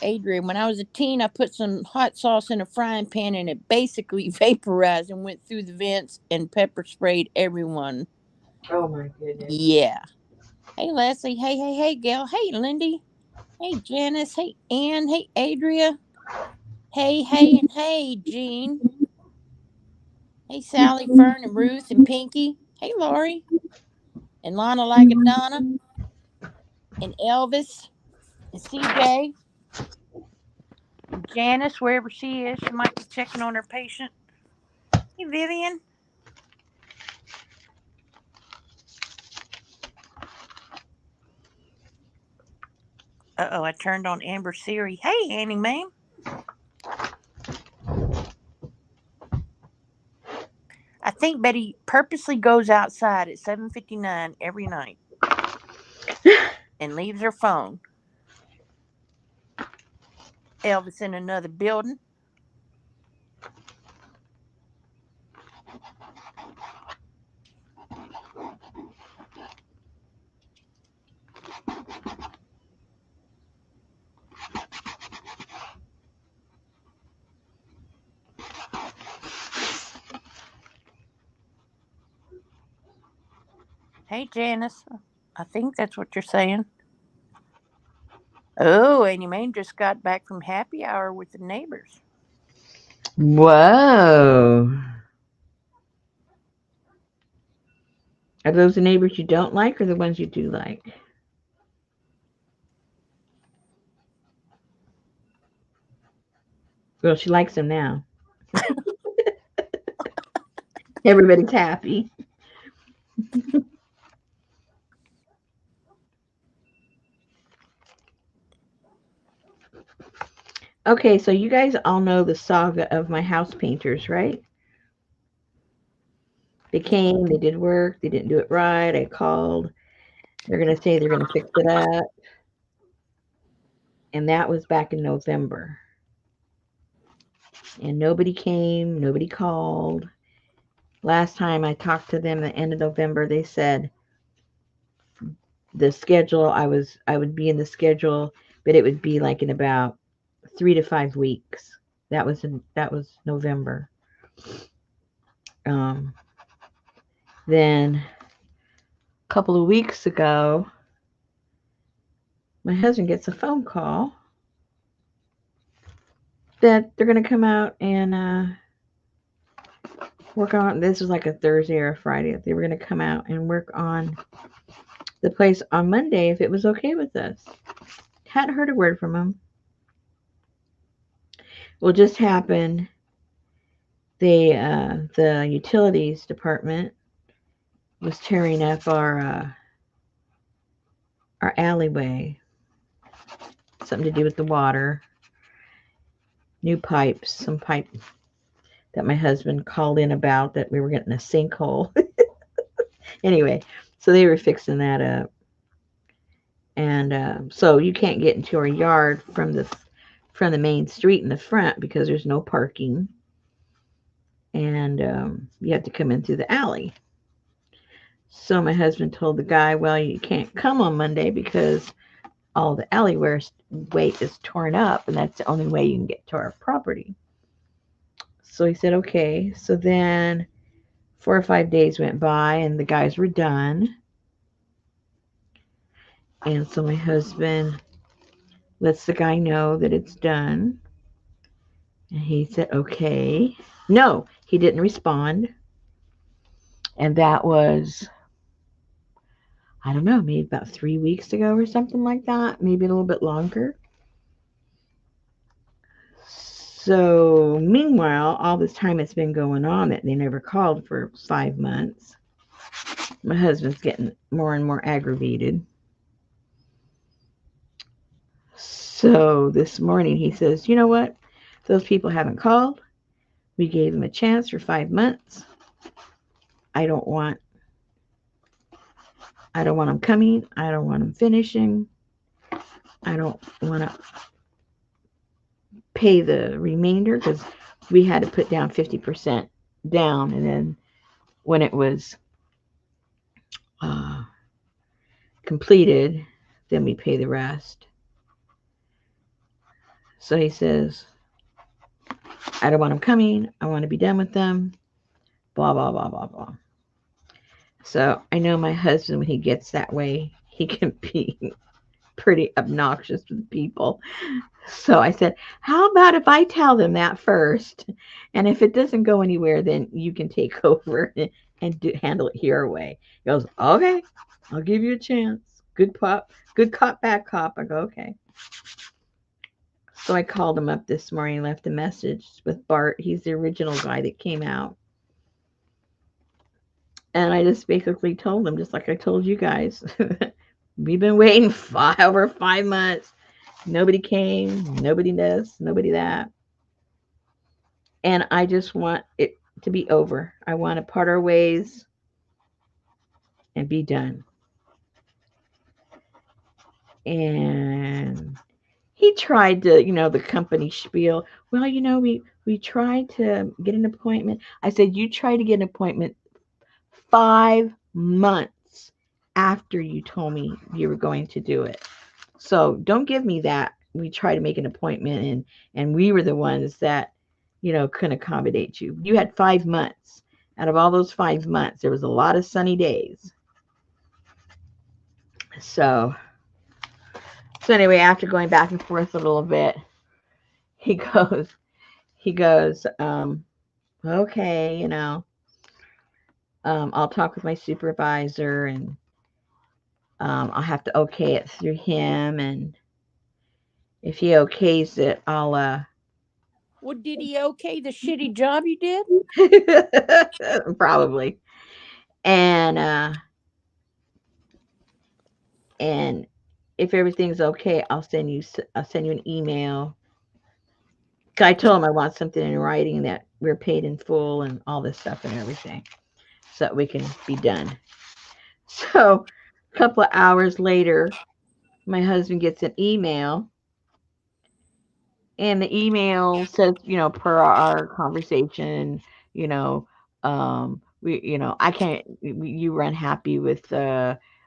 Adrian, when I was a teen, I put some hot sauce in a frying pan and it basically vaporized and went through the vents and pepper sprayed everyone. Oh my goodness. Yeah. Hey, Leslie. Hey, Gail. Hey, Lindy. Hey, Janice. Hey, Ann. Hey, Adria. And hey, Jean. Hey, Sally, Fern, and Ruth, and Pinky. Hey, Lori. And Lana Lagadonna. And Elvis. And CJ. And Janice, wherever she is. She might be checking on her patient. Hey, Vivian. Uh-oh, I turned on Amber Siri. Hey, Annie, ma'am. I think Betty purposely goes outside at 7:59 every night and leaves her phone. Elvis in another building. Hey, Janice. I think that's what you're saying. Oh, Annie Mae just got back from happy hour with the neighbors. Whoa. Are those the neighbors you don't like or the ones you do like? Well, she likes them now. Everybody's happy. Okay, so you guys all know the saga of my house painters, right? They came, they did work, they didn't do it right. I called. They're going to say they're going to fix it up. And that was back in November. And nobody came, nobody called. Last time I talked to them at the end of November, they said the schedule I would be in the schedule, but it would be like in about 3 to 5 weeks. That was November. Um, then a couple of weeks ago, my husband gets a phone call that they're going to come out and work on. This was like a Thursday or a Friday. They were going to come out and work on the place on Monday if it was okay with us. Hadn't heard a word from them. Well, just happened. The utilities department was tearing up our alleyway. Something to do with the water. New pipes, some pipe that my husband called in about that we were getting a sinkhole. Anyway, so they were fixing that up, and so you can't get into our yard from the main street in the front because there's no parking, and you have to come in through the alley. So my husband told the guy, well, you can't come on Monday because all the alleyway is torn up, and that's the only way you can get to our property. So he said, okay. So then 4 or 5 days went by, and the guys were done. And so my husband lets the guy know that it's done. And he said, okay. No, he didn't respond. And that was, I don't know, maybe about 3 weeks ago or something like that, maybe a little bit longer. So, meanwhile, all this time it's been going on that they never called for 5 months. My husband's getting more and more aggravated. So, this morning he says, you know what? Those people haven't called. We gave them a chance for 5 months. I don't want them coming. I don't want them finishing. I don't want to pay the remainder because we had to put down 50% down, and then when it was uh, completed, then we pay the rest. So he says, I don't want them coming. I want to be done with them. Blah, blah, blah, blah, blah. So I know my husband, when he gets that way, he can be pretty obnoxious with people. So I said, how about if I tell them that first? And if it doesn't go anywhere, then you can take over and handle it your way. He goes, okay, I'll give you a chance. Good cop, bad cop. I go, okay. So I called him up this morning, left a message with Bart. He's the original guy that came out. And I just basically told him, just like I told you guys, we've been waiting over 5 months. Nobody came, nobody this, nobody that. And I just want it to be over. I want to part our ways and be done. And he tried to, the company spiel. Well, we tried to get an appointment. I said, you tried to get an appointment 5 months after you told me you were going to do it. So don't give me that. We tried to make an appointment and we were the ones that, couldn't accommodate you. You had 5 months. Out of all those 5 months, there was a lot of sunny days. So anyway, after going back and forth a little bit, he goes, he goes, okay, I'll talk with my supervisor and I'll have to okay it through him, and if he okays it, I'll Well, did he okay the shitty job you did? probably. And and if everything's okay, I'll send you an email. 'Cause I told him I want something in writing that we're paid in full and all this stuff and everything, so that we can be done. So a couple of hours later, my husband gets an email, and the email says, per our conversation, you know, I can't, you were unhappy with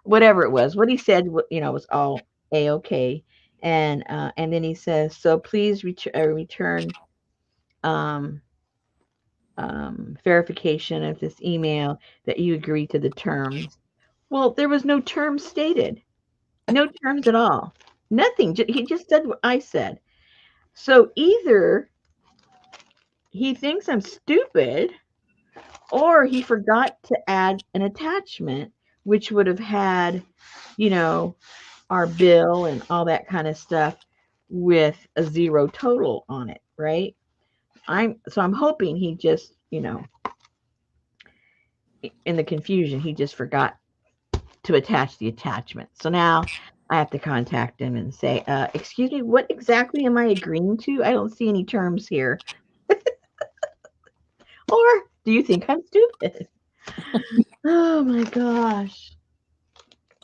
whatever it was. What he said, was all a okay, and then he says, so please return um, verification of this email that you agree to the terms. Well, there was no terms stated, no terms at all, nothing. He just said what I said. So either he thinks I'm stupid, or he forgot to add an attachment, which would have had, you know, our bill and all that kind of stuff with a zero total on it, right? I'm hoping he just, in the confusion, he just forgot to attach the attachment. So now I have to contact him and say, excuse me, what exactly am I agreeing to? I don't see any terms here. Or do you think I'm stupid? Oh my gosh.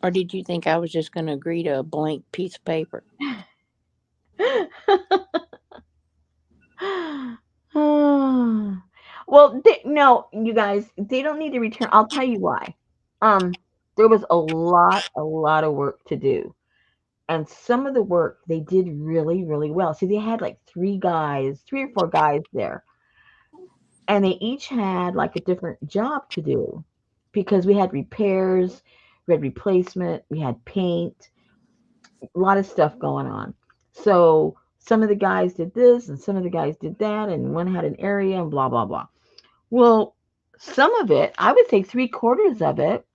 Or did you think I was just going to agree to a blank piece of paper? Well, no, you guys, they don't need to return. I'll tell you why. Um, there was a lot of work to do, and some of the work they did really, really well. See, they had like three or four guys there, and they each had like a different job to do because we had repairs, we had replacement, we had paint, a lot of stuff going on. So some of the guys did this and some of the guys did that, and one had an area and blah, blah, blah. Well, some of it, I would say three-quarters of it,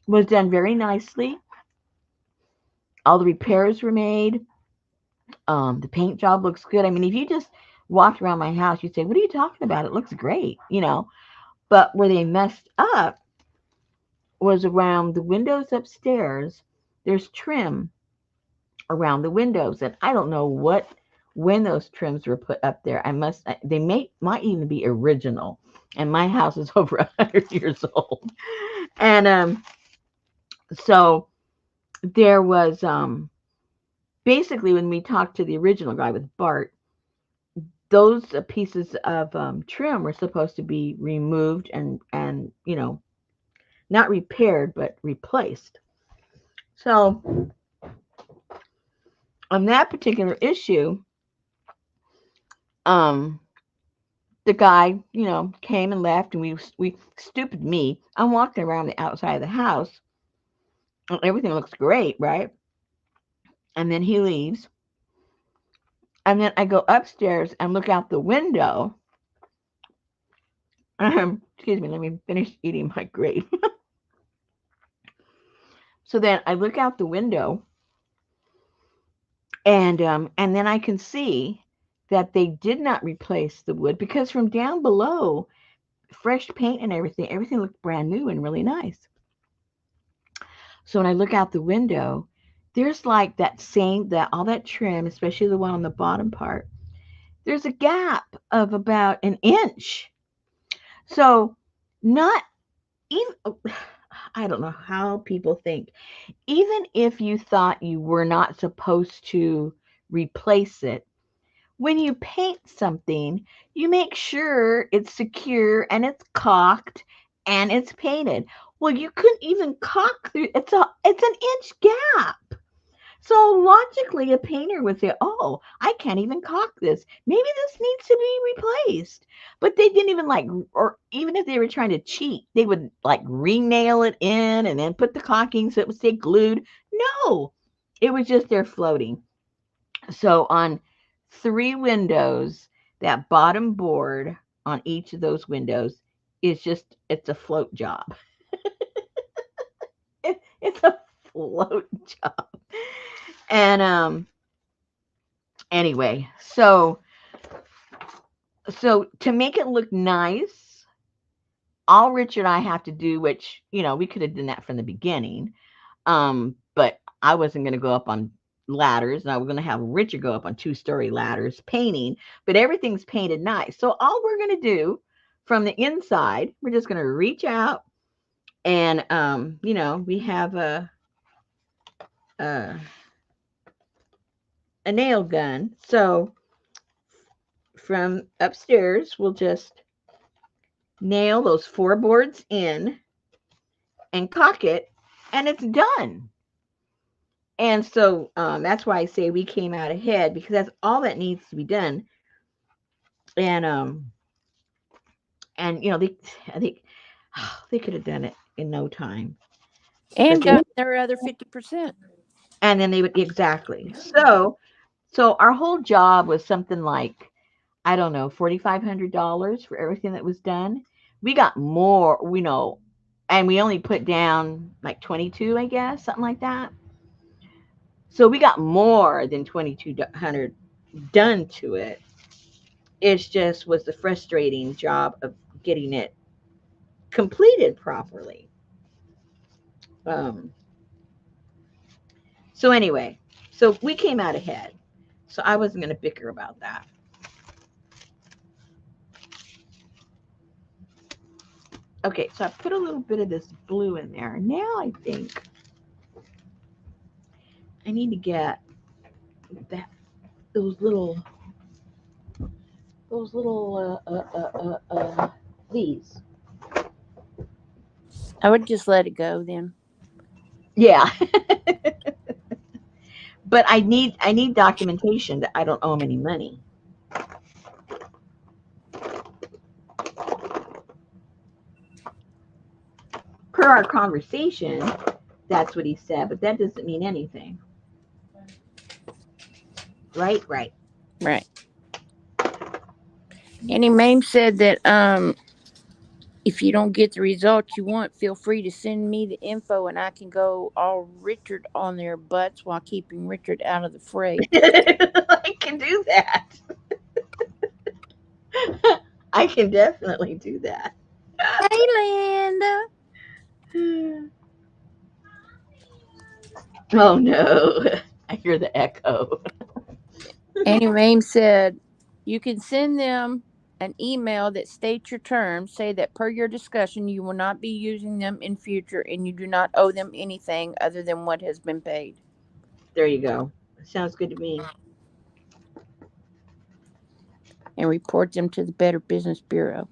was done very nicely. All the repairs were made. The paint job looks good. I mean, if you just walked around my house, you'd say, what are you talking about? It looks great. But where they messed up was around the windows upstairs. There's trim around the windows, and I don't know when those trims were put up there. They might even be original, and my house is over 100 years old. And so there was basically, when we talked to the original guy with Bart, those pieces of trim were supposed to be removed and not repaired but replaced. So on that particular issue, um, the guy, came and left, and we stupid me. I'm walking around the outside of the house, and everything looks great, right? And then he leaves, and then I go upstairs and look out the window. Excuse me, let me finish eating my grape. So then I look out the window, and then I can see that they did not replace the wood because from down below, fresh paint and everything looked brand new and really nice. So when I look out the window, there's like that all that trim, especially the one on the bottom part. There's a gap of about an inch. So not even I don't know how people think. Even if you thought you were not supposed to replace it, when you paint something, you make sure it's secure and it's caulked and it's painted. Well, you couldn't even caulk through it's an inch gap. So logically, a painter would say, "Oh, I can't even caulk this. Maybe this needs to be replaced." But they didn't even or even if they were trying to cheat, they would like re-nail it in and then put the caulking so it would stay glued. No, it was just there floating. So on three windows, that bottom board on each of those windows it's a float job. It's a float job. And anyway, so to make it look nice, all Richard and I have to do, which we could have done that from the beginning, but I wasn't going to go up on ladders, and I was going to have Richard go up on 2-story ladders painting, but everything's painted nice. So all we're going to do from the inside, we're just going to reach out, and we have a a nail gun. So from upstairs, we'll just nail those 4 boards in and caulk it, and it's done. And so that's why I say we came out ahead, because that's all that needs to be done. And they I think they could have done it in no time, but And they got their other 50%. and then they would exactly. So our whole job was something like, I don't know, $4,500 for everything that was done. We got more, and we only put down like 22, I guess, something like that. So we got more than 2,200 done to it. It just was the frustrating job of getting it completed properly. Um, so anyway, so we came out ahead. So I wasn't going to bicker about that. Okay, so I put a little bit of this blue in there. Now I think I need to get that those little these. I would just let it go then. Yeah, but I need documentation that I don't owe them any money. Per our conversation, that's what he said, but that doesn't mean anything. Right, right. Right. Annie Mame said that if you don't get the result you want, feel free to send me the info and I can go all Richard on their butts while keeping Richard out of the fray. I can do that. I can definitely do that. Hey, Linda. Oh no, I hear the echo. Annie Mame said you can send them an email that states your terms. Say that per your discussion, you will not be using them in future and you do not owe them anything other than what has been paid. There you go. Sounds good to me. and report them to the Better Business Bureau.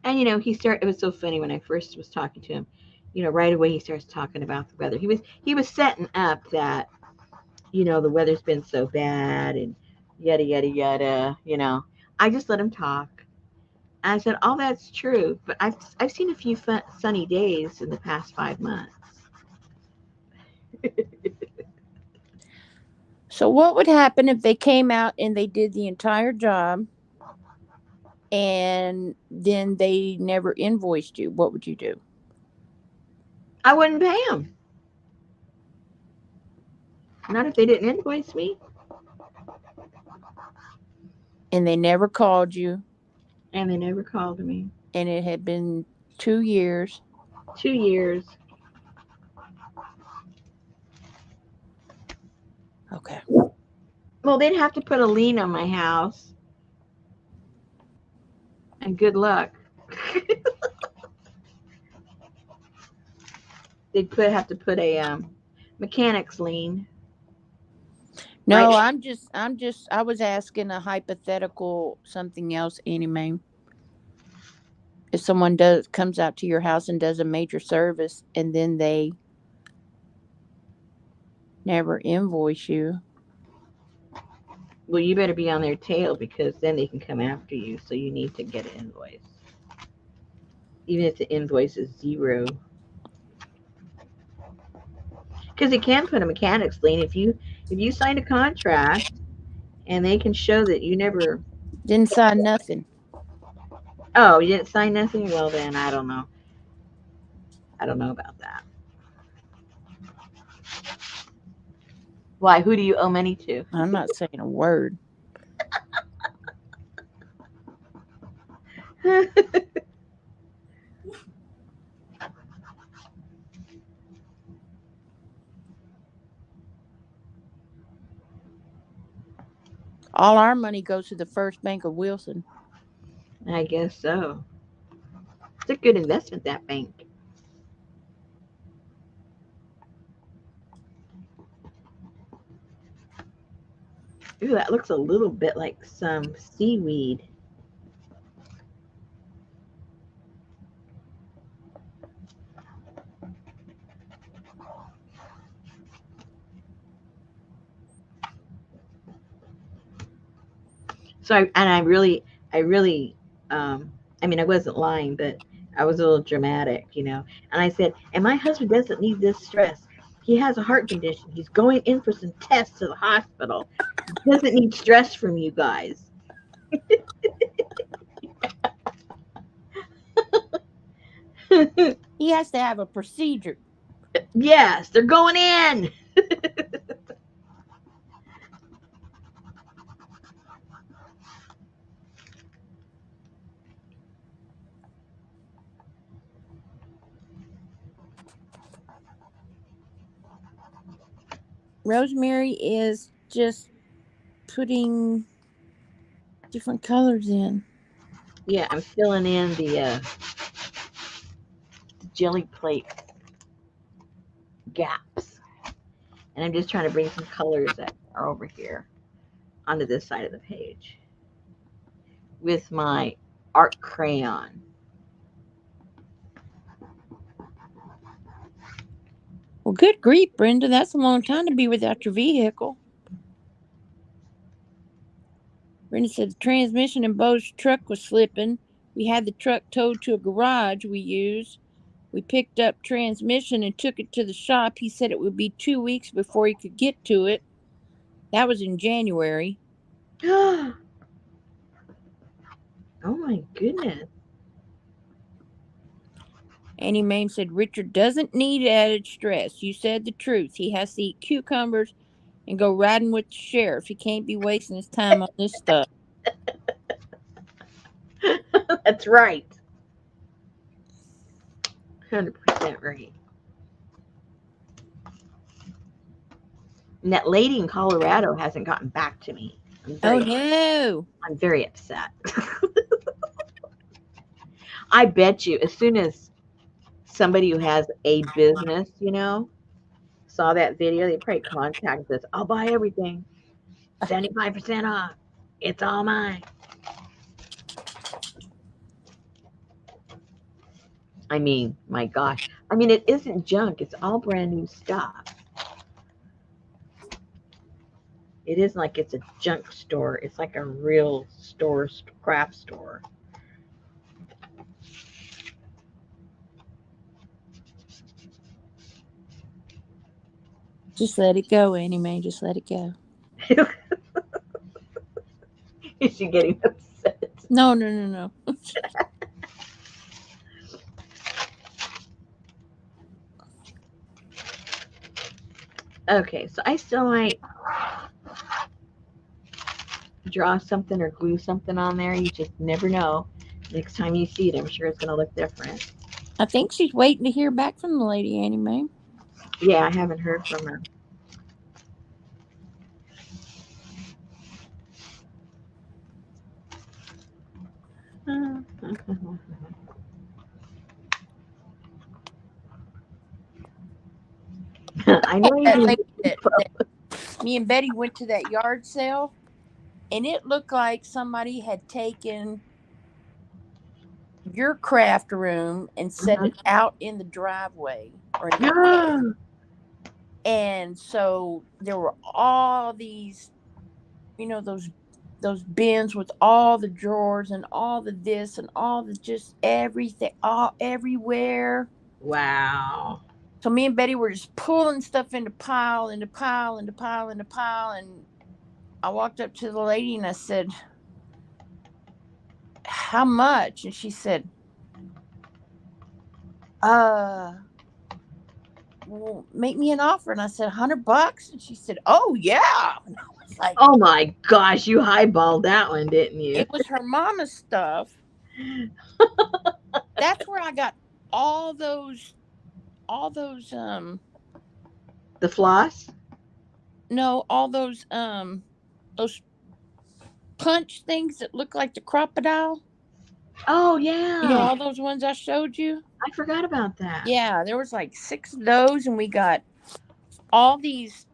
And it was so funny when I first was talking to him. Right away he starts talking about the weather. He was setting up that the weather's been so bad and yada yada yada. I just let him talk. And I said, all that's true, but I've seen a few sunny days in the past 5 months. So, what would happen if they came out and they did the entire job and then they never invoiced you? What would you do? I wouldn't pay him. Not if they didn't invoice me. And they never called you, And they never called me. and it had been 2 years. 2 years. Okay. Well, they'd have to put a lien on my house. And good luck. They'd have to put a mechanic's lien. No, Right? I was asking a hypothetical something else, anyway. If someone comes out to your house and does a major service and then they never invoice you. Well, you better be on their tail because then they can come after you. So you need to get an invoice. Even if the invoice is zero. Because they can put a mechanic's lien if you signed a contract and they can show that you never. Didn't sign nothing. Oh, you didn't sign nothing. Well, then I don't know. I don't know about that. Why? Who do you owe money to? I'm not saying a word. All our money goes to the First Bank of Wilson. I guess so. It's a good investment, that bank. Ooh, that looks a little bit like some seaweed. So I really, I mean, I wasn't lying, but I was a little dramatic. And I said, and my husband doesn't need this stress. He has a heart condition. He's going in for some tests to the hospital. He doesn't need stress from you guys. He has to have a procedure. Yes, they're going in. Rosemary is just putting different colors in. Yeah, I'm filling in the jelly plate gaps, and I'm just trying to bring some colors that are over here onto this side of the page with my art crayon. Well, good grief, Brenda. That's a long time to be without your vehicle. Brenda said the transmission in Bo's truck was slipping. We had the truck towed to a garage we use. We picked up transmission and took it to the shop. He said it would be 2 weeks before he could get to it. That was in January. Oh my goodness. Annie Mame said Richard doesn't need added stress. You said the truth. He has to eat cucumbers and go riding with the sheriff. He can't be wasting his time on this stuff. That's right. 100% right. And that lady in Colorado hasn't gotten back to me. Oh no. I'm very upset. I bet you, as soon as somebody who has a business, saw that video, they probably contacted us. I'll buy everything. 75% off. It's all mine. I mean, my gosh. I mean, it isn't junk. It's all brand new stuff. It isn't like it's a junk store. It's like a real store, craft store. Just let it go, Annie Mae. Just let it go. Is she getting upset? No, no, no, no. Okay, so I still might draw something or glue something on there. You just never know. Next time you see it, I'm sure it's going to look different. I think she's waiting to hear back from the lady, Annie Mae. Yeah, I haven't heard from her. I know you That do. lady that me and Betty went to that yard sale, and it looked like somebody had taken your craft room and set it out in the driveway or in the yard. And so there were all these, those bins with all the drawers and all the this and all the just everything all everywhere. Wow. So me and Betty were just pulling stuff into pile, into pile, into pile, into pile. And I walked up to the lady and I said, "How much?" And she said, well, make me an offer. And I said, $100. And she said, oh yeah. And I was like, Oh my gosh, you highballed that one, didn't you? it was her mama's stuff. That's where I got all those The floss? no, all those punch things that look like the crocodile. Oh yeah. All those ones I showed you. I forgot about that. Yeah, there was like 6 of those, and we got all these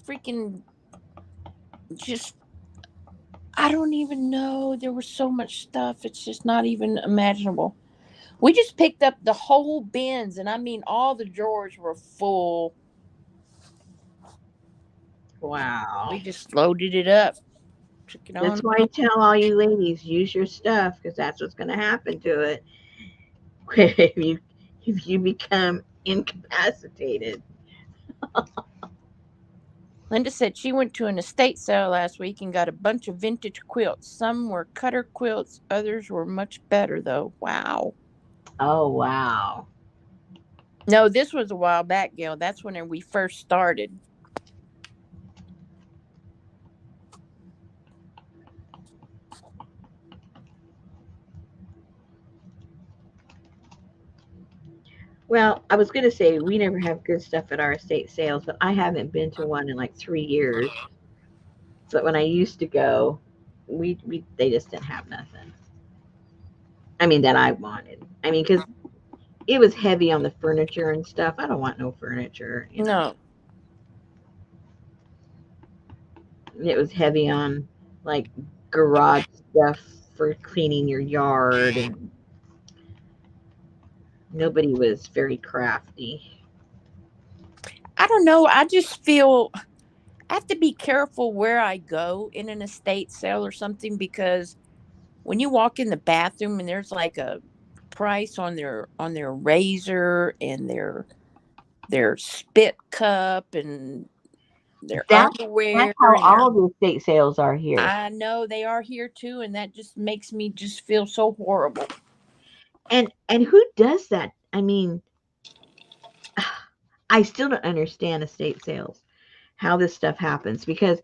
freaking just I don't even know. There was so much stuff. It's just not even imaginable. We just picked up the whole bins, and I mean, all the drawers were full. Wow. We just loaded it up, took it on. That's why I tell all you ladies, use your stuff because that's what's going to happen to it if you become incapacitated. Linda said she went to an estate sale last week and got a bunch of vintage quilts. Some were cutter quilts, others were much better, though. Wow. Oh wow. No, this was a while back, Gail. That's when we first started. Well, I was going to say we never have good stuff at our estate sales, but I haven't been to one in like 3 years. But when I used to go, we they just didn't have nothing. I mean that I wanted. I mean because it was heavy on the furniture and stuff. I don't want no furniture. No. It was heavy on like garage stuff for cleaning your yard, and nobody was very crafty. I don't know. I just feel I have to be careful where I go in an estate sale or something, because when you walk in the bathroom and there's like a price on their razor and their spit cup and their That's underwear how and their all the estate sales are here. I know they are here too, and that just makes me just feel so horrible. And who does that? I mean, I still don't understand estate sales, how this stuff happens, because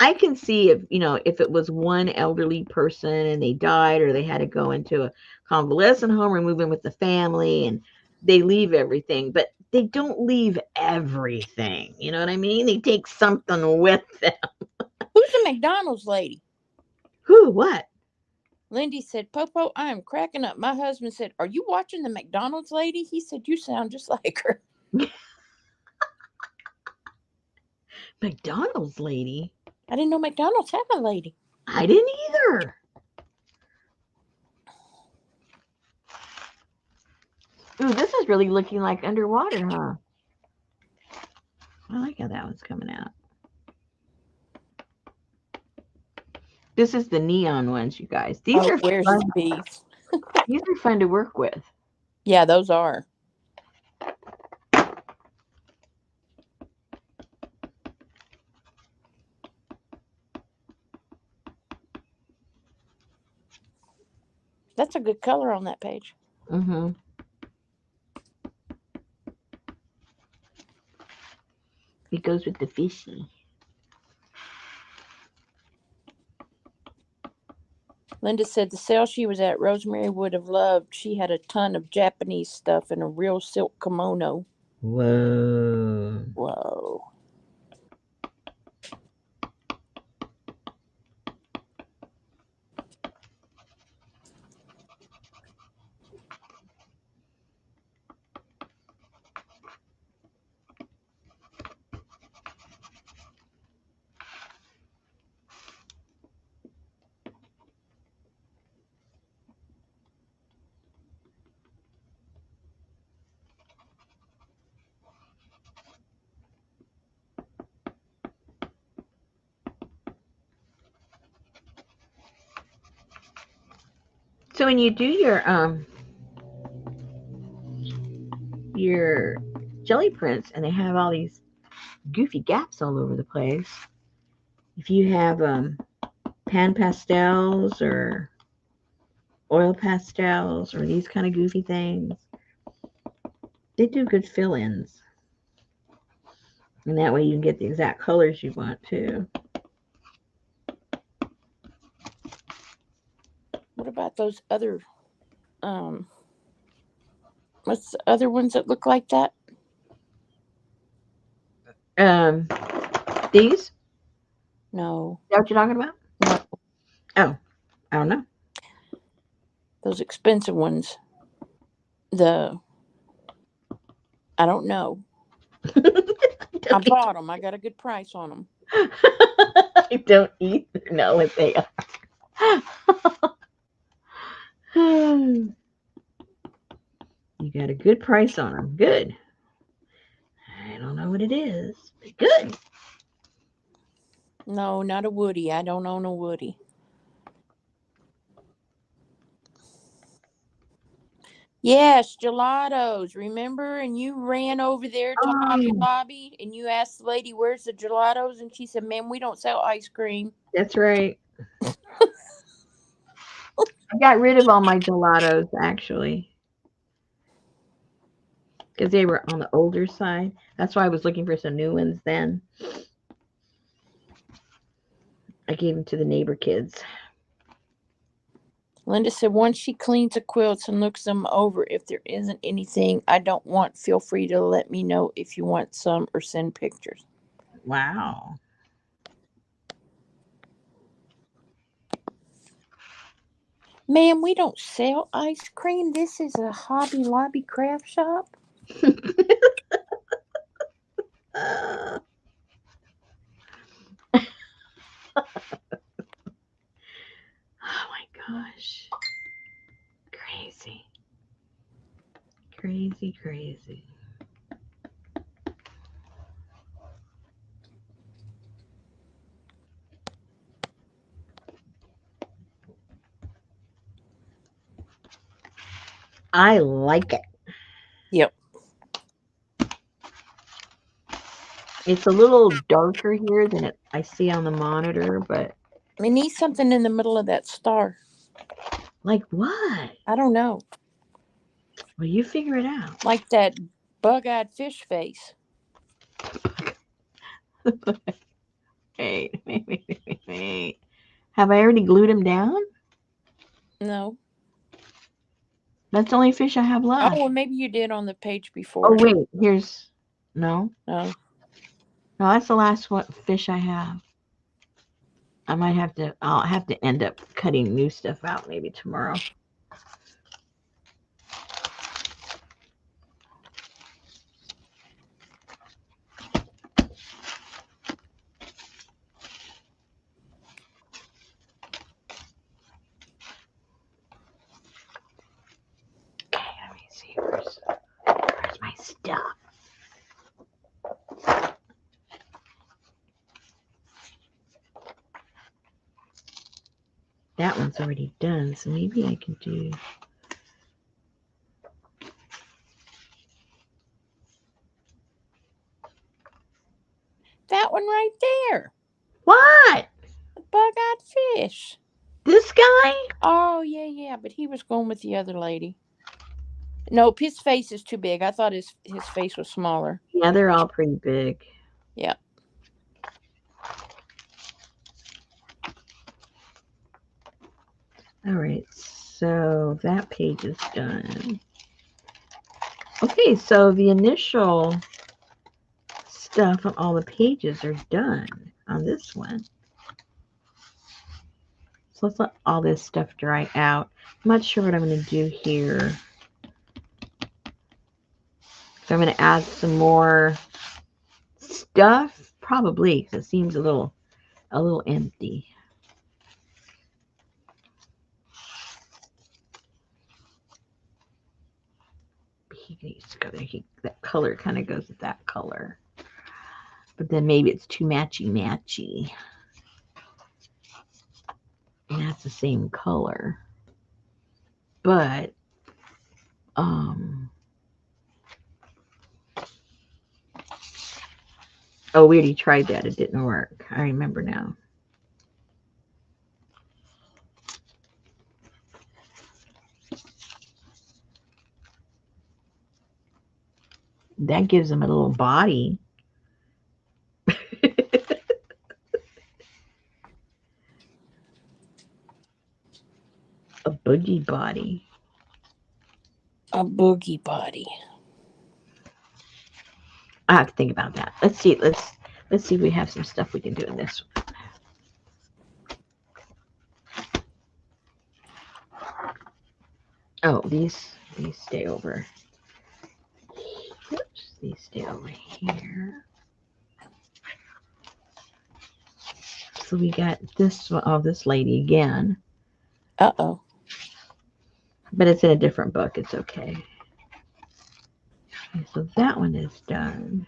I can see if if it was one elderly person and they died or they had to go into a convalescent home or move in with the family and they leave everything, but they don't leave everything. You know what I mean? They take something with them. Who's the McDonald's lady? Who? What? Lindy said, Popo, I am cracking up. My husband said, Are you watching the McDonald's lady? He said, You sound just like her. McDonald's lady? I didn't know McDonald's had a lady. I didn't either. Ooh, this is really looking like underwater, huh? I like how that one's coming out. This is the neon ones, you guys. These are Where's fun. the beef? These are fun to work with. Yeah, those are. That's a good color on that page. Mm-hmm. It goes with the fishy. Linda said the sale she was at, Rosemary would have loved. She had a ton of Japanese stuff and a real silk kimono. Whoa. Whoa. So when you do your jelly prints and they have all these goofy gaps all over the place, if you have pan pastels or oil pastels or these kind of goofy things, they do good fill-ins. And that way you can get the exact colors you want too. What about those other what's the other ones that look like that? Um, these? No. Is that what you're talking about? No. Oh, I don't know. Those expensive ones. I don't know. I bought them. I got a good price on them. I don't either know what they are. You got a good price on them. Good. I don't know what it is, but good. No, not a Woody. I don't own a Woody. Yes, gelatos. Remember? And you ran over there to Hobby Oh, Lobby and you asked the lady, Where's the gelatos? And she said, Ma'am, we don't sell ice cream. that's right. I got rid of all my gelatos actually because they were on the older side. That's why I was looking for some new ones then. I gave them to the neighbor kids. Linda said, Once she cleans the quilts and looks them over, if there isn't anything I don't want, feel free to let me know if you want some or send pictures. Wow. Ma'am, we don't sell ice cream. This is a Hobby Lobby craft shop. Oh my gosh. Crazy. Crazy, crazy. I like it. Yep. It's a little darker here than I see on the monitor, but We need something in the middle of that star. like what? I don't know. Well, you figure it out. Like that bug-eyed fish face. Wait. Have I already glued him down? No. That's the only fish I have Oh, left. well, maybe you did on the page Oh, before. wait. Here's. No. No. No, that's the last fish I have. I'll have to end up cutting new stuff out maybe tomorrow. Okay, let me see. Where's my stuff? That one's already done, so maybe I can do. That one right there. What? The bug-eyed fish. This guy? Oh, yeah, yeah, but he was going with the other lady. Nope, his face is too big. I thought his face was smaller. Yeah, they're all pretty big. Yeah. All right, so that page is done. Okay, so the initial stuff on all the pages are done on this one. So let's let all this stuff dry out. I'm not sure what I'm going to do here. So I'm going to add some more stuff, probably, because it seems a little empty. He needs to go there. That color kind of goes with that color. But then maybe it's too matchy. And that's the same color. But oh, we already tried that. It didn't work. I remember now. That gives them a little body. A boogie body. A boogie body. I have to think about that. Let's see. Let's see if we have some stuff we can do in this one. Oh, these stay over. Oops, these stay over here. So we got this one. Oh, this lady again. Uh-oh. But it's in a different book. It's okay. Okay, so that one is done.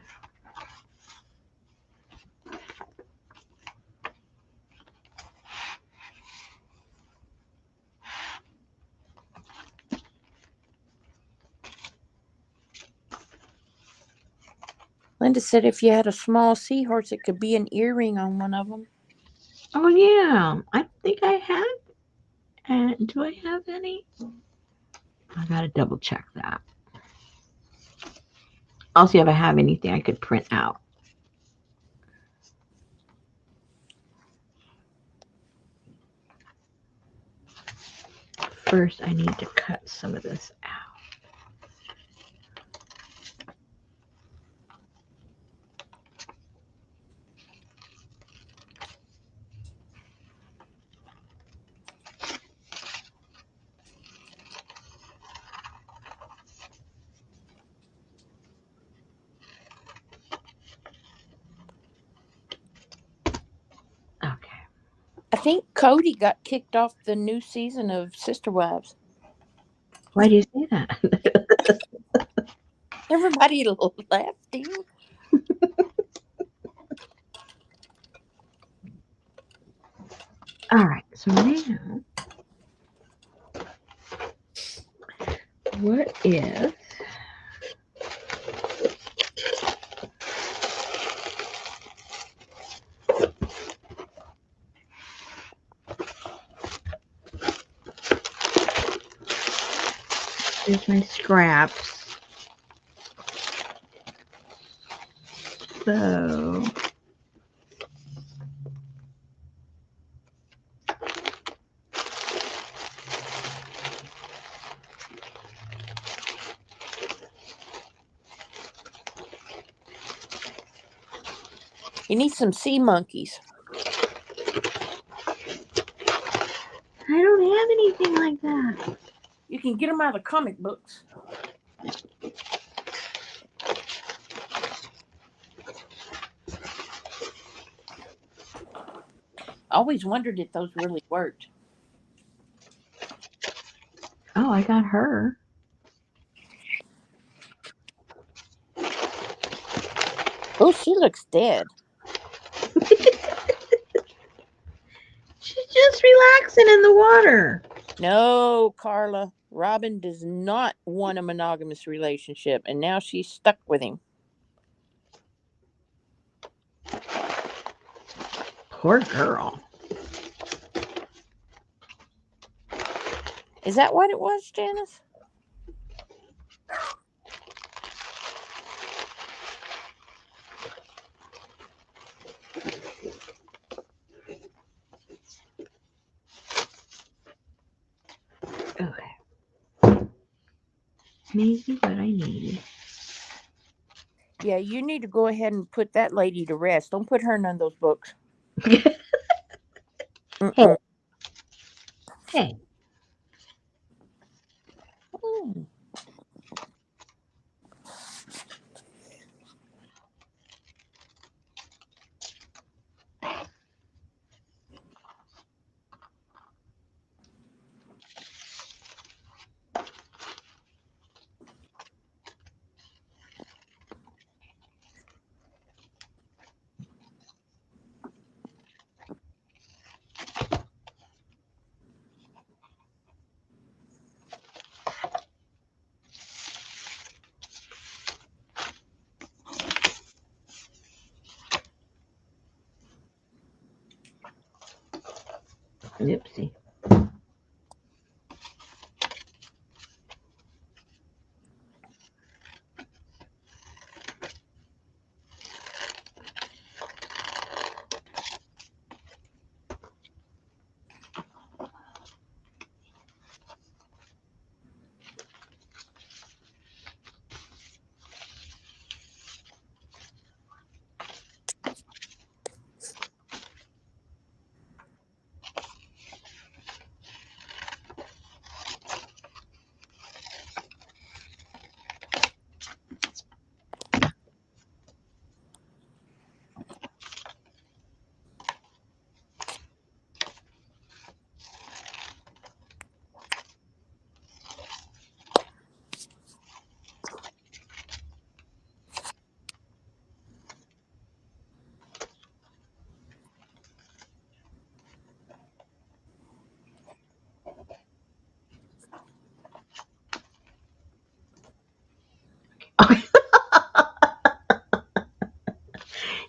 Linda said if you had a small seahorse, it could be an earring on one of them. Oh yeah, I think I have. Do I have any? I gotta double check that. I'll see if I have anything I could print out. First, I need to cut some of this out. Okay. I think Cody got kicked off the new season of Sister Wives. Why do you say that? Everybody laughed him. All right. So now, what if here's my scraps? So You need some sea monkeys. I don't have anything like that. You can get them out of the comic books. I always wondered if those really worked. Oh, I got her. Oh, she looks dead. She's just relaxing in the water. No, Carla. Robin does not want a monogamous relationship, and now she's stuck with him. Poor girl. Is that what it was, Janice? Okay. Maybe what I need. Yeah, you need to go ahead and put that lady to rest. Don't put her in none of those books. Hey, Mm-mm. hey. Mm. Oopsie.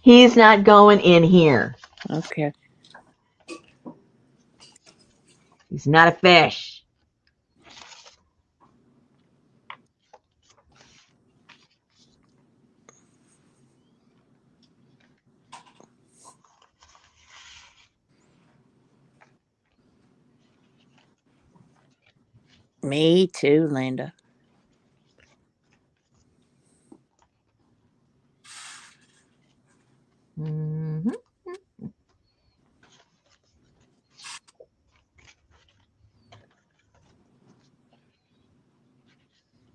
He's not going in here. Okay. He's not a fish. Me too, Linda. Mm-hmm.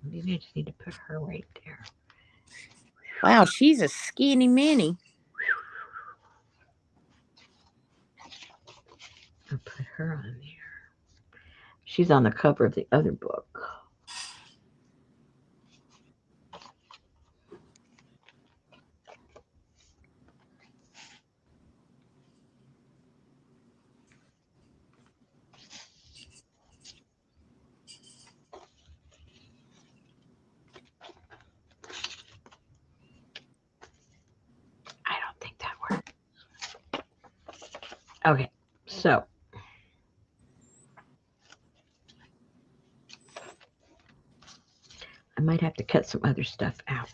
Maybe I just need to put her right there. Wow, she's a skinny mini. I'll put her on there. She's on the cover of the other book. I don't think that works. Okay, so I might have to cut some other stuff out.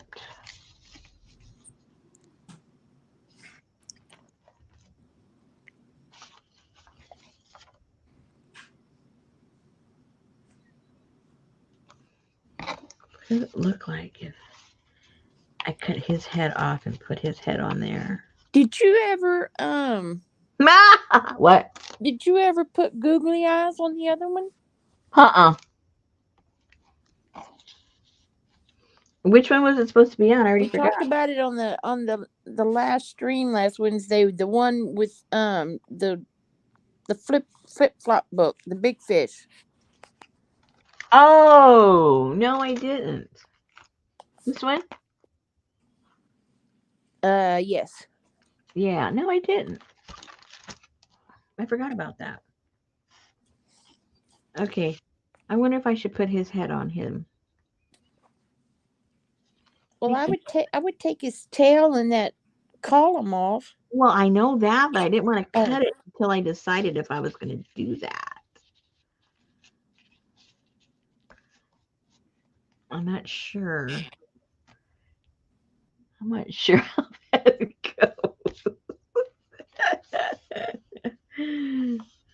What does it look like if I cut his head off and put his head on there? Did you ever What? Did you ever put googly eyes on the other one? Uh-uh. Which one was it supposed to be on? I already We forgot. talked about it on the last stream last Wednesday. The one with the flip flop book, the big fish. Oh, no, I didn't. This one? Yes. Yeah, no, I didn't. I forgot about that. Okay. I wonder if I should put his head on him. Well, I think. I would take his tail and that column off. Well, I know that, but I didn't want to Oh, cut it until I decided if I was going to do that. I'm not sure. I'm not sure how that goes.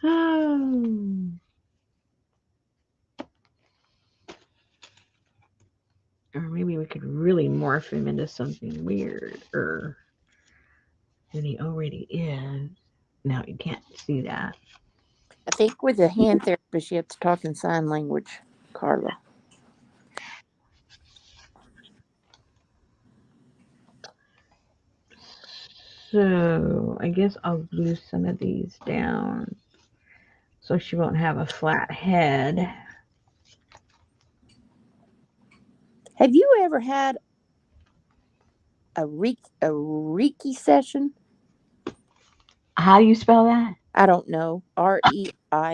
Oh. Or maybe we could really morph him into something weird or than he already is. No, you can't see that. I think with a hand therapist, you have to talk in sign language, Carla. So I guess I'll glue some of these down so she won't have a flat head. Have you ever had a Reiki session? How do you spell that? I don't know. Reiki. I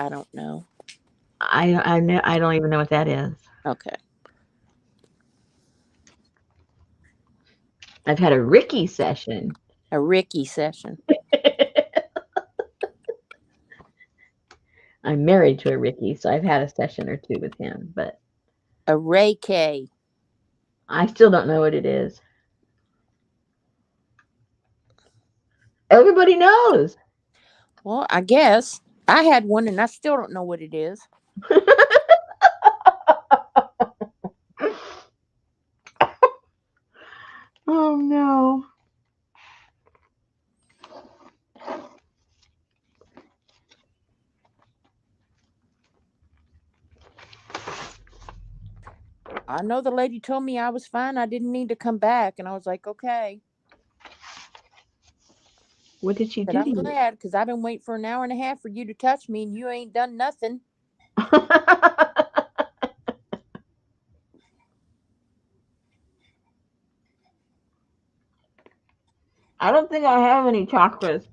don't know. I don't even know what that is. Okay. I've had a Ricky session. A Reiki session. I'm married to a Ricky, so I've had a session or two with him, but A Reiki. I still don't know what it is. Everybody knows. Well, I guess I had one and I still don't know what it is. Oh no. I know the lady told me I was fine. I didn't need to come back. And I was like, okay. What did she But do to I'm you? glad because I've been waiting for an hour and a half for you to touch me and you ain't done nothing. I don't think I have any chakras.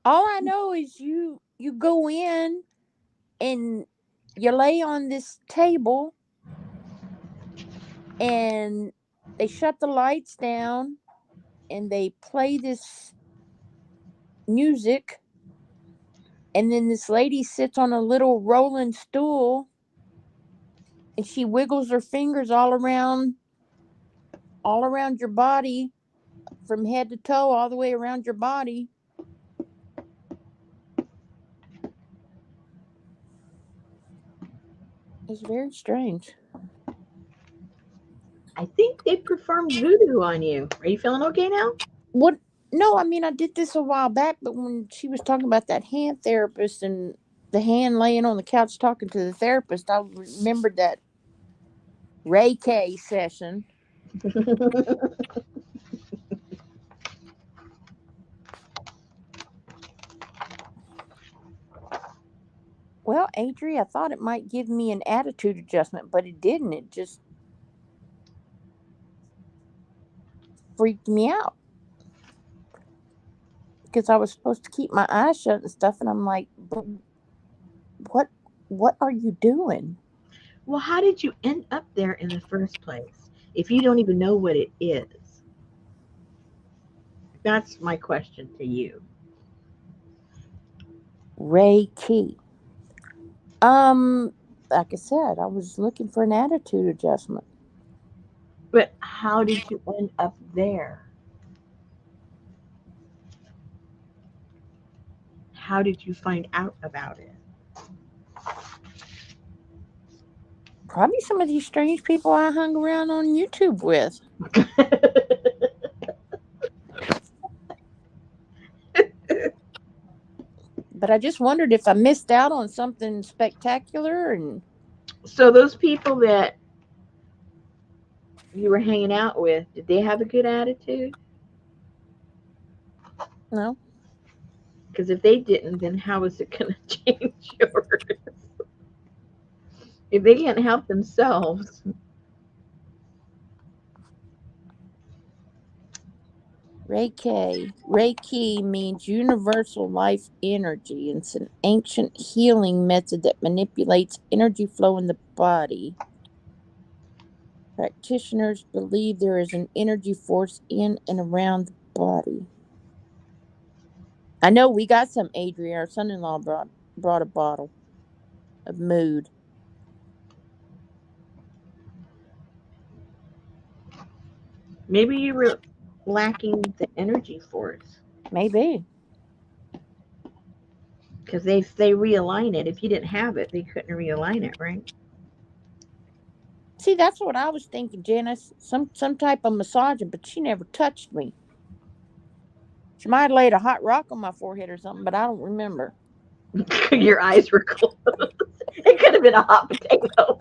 All I know is you go in and you lay on this table and they shut the lights down and they play this music and then this lady sits on a little rolling stool and she wiggles her fingers all around your body from head to toe all the way around your body. It's very strange. I think they performed voodoo on you. Are you feeling okay now? What? No, I mean I did this a while back, but when she was talking about that hand therapist and the hand laying on the couch talking to the therapist, I remembered that Reiki session. Well, Adri, I thought it might give me an attitude adjustment, but it didn't. It just freaked me out because I was supposed to keep my eyes shut and stuff, and I'm like, but what? What are you doing? Well, how did you end up there in the first place if you don't even know what it is? That's my question to you. Reiki. Like I said, I was looking for an attitude adjustment. But how did you end up there? How did you find out about Probably some of these strange people I hung around on YouTube with. it? But I just wondered if I missed out on something spectacular and So those people that you were hanging out with, did they have a good attitude? no. Because if they didn't, then how is it going to change yours? If they can't help themselves. Reiki. Reiki means universal life energy. It's an ancient healing method that manipulates energy flow in the body. Practitioners believe there is an energy force in and around the body. I know we got some. Adrian, our son-in-law, brought a bottle of mood. Maybe you were lacking the energy force Maybe. because they realign it. If you didn't have it, they couldn't realign it, right? See, that's what I was thinking, Janice. Some type of massaging, but she never touched me. She might have laid a hot rock on my forehead or something, but I don't remember. Your eyes were closed. It could have been a hot potato.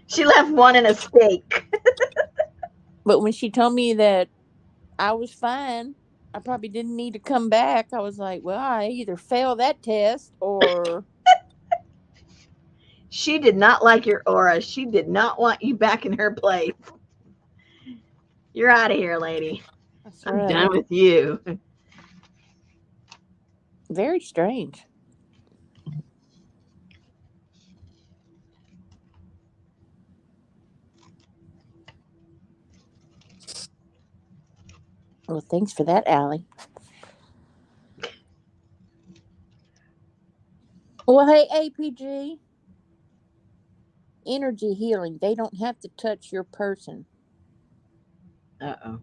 She left one in a steak. But when she told me that I was fine, I probably didn't need to come back. I was like, well, I either fail that test or She did not like your aura. She did not want you back in her place. You're out of here, lady. that's I'm right. done with you. Very strange. Well, thanks for that, Allie. Well, hey, APG, energy healing. They don't have to touch your person. Uh oh.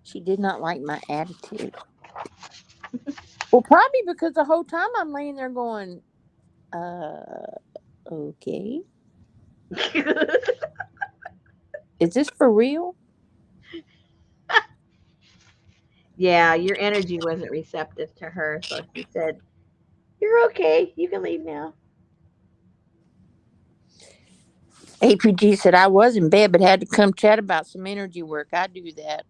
She did not like my attitude. Well, probably because the whole time I'm laying there going, okay. Is this for real? Yeah, your energy wasn't receptive to her, so she said, "You're okay. You can leave now." APG said I was in bed but had to come chat about some energy work. I do that.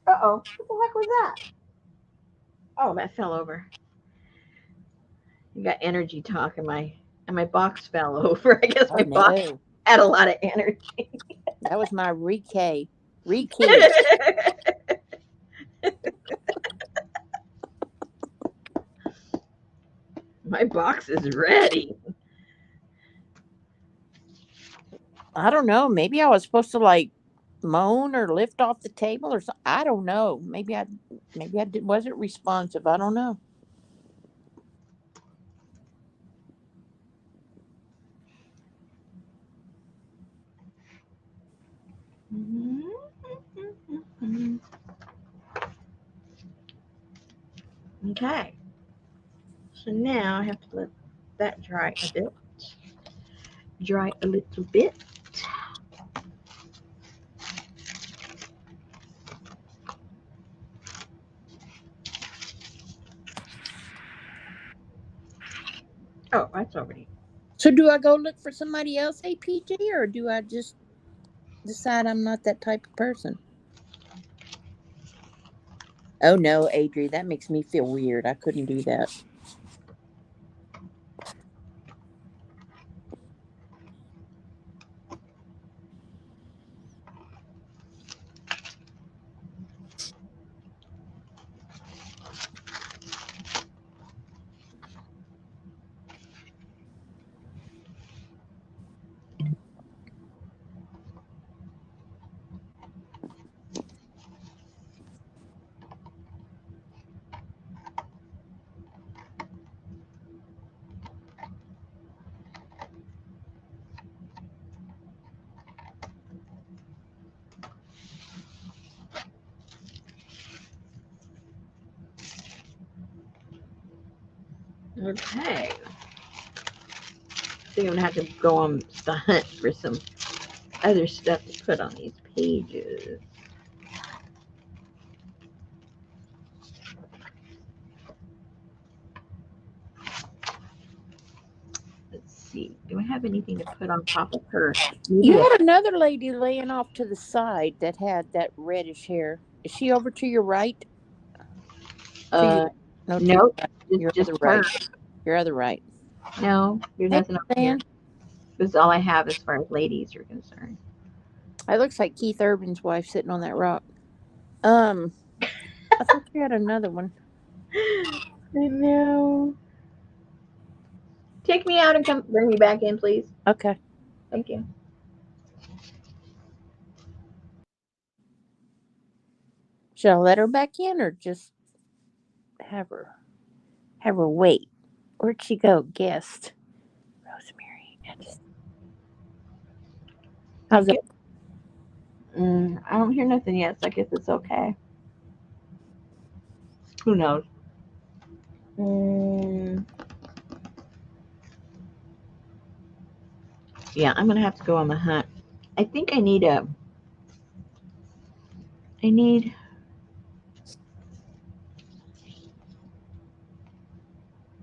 Uh-oh. What the heck was that? Oh, that fell over. You got energy talk and my box fell over. I guess Oh my box no. had a lot of energy. That was my Reiki. Reiki. My box is ready. I don't know. Maybe I was supposed to like moan or lift off the table or something. I don't know. Wasn't responsive. I don't know. Okay. So now I have to let that dry a bit. Dry a little bit. Oh, that's already. So do I go look for somebody else, APG, or do I just decide I'm not that type of person? Oh no, Adri, that makes me feel weird. I couldn't do that. Okay. think I'm gonna have to go on the hunt for some other stuff to put on these pages. Let's see. Do I have anything to put on top of her? You Maybe a had another lady laying off to the side that had that reddish hair. Is she over to your right? To your uh no, to nope. your Just other her. right. Your other right. No, there's Hey, nothing over here. Dan. This is all I have as far as ladies are concerned. It looks like Keith Urban's wife sitting on that rock. Um, I thought you had another one. I know. Take me out and come bring me back in, please. Okay. Thank you. Should I let her back in or just have her wait? Where'd she go? Guest. Rosemary. I How's it? get. I don't hear nothing yet, so I guess it's okay. Who knows? Mm, yeah, I'm gonna have to go on the hunt. I think I need a. I need.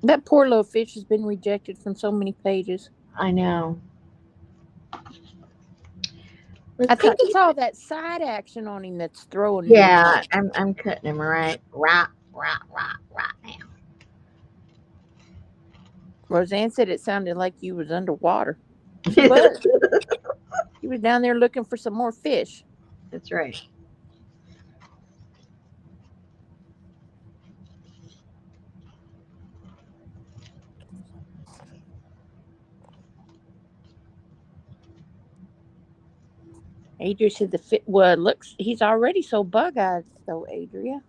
That poor little fish has been rejected from so many pages. I know. Let's I cut. think it's all that side action on him that's throwing me Yeah, off. I'm cutting him right. Right now. Roseanne said it sounded like you was underwater. She was. She was down there looking for some more fish. That's right. Adria said the fit. Well, looks he's already so bug eyed though, Adria.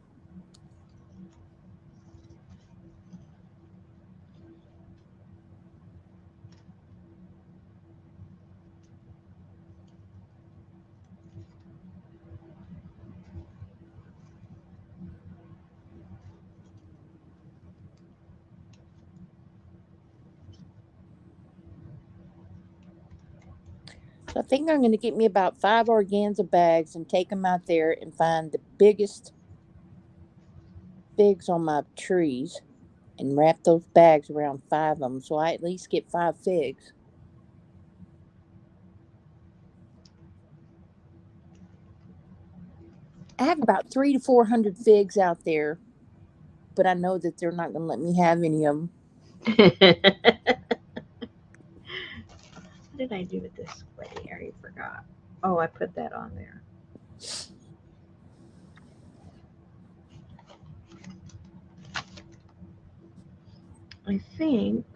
So I think I'm going to get me about 5 organza bags and take them out there and find the biggest figs on my trees and wrap those bags around 5 of them so I at least get 5 figs. I have about 300 to 400 figs out there, but I know that they're not going to let me have any of them. What did I do with this lady? I already forgot. Oh, I put that on there. I think.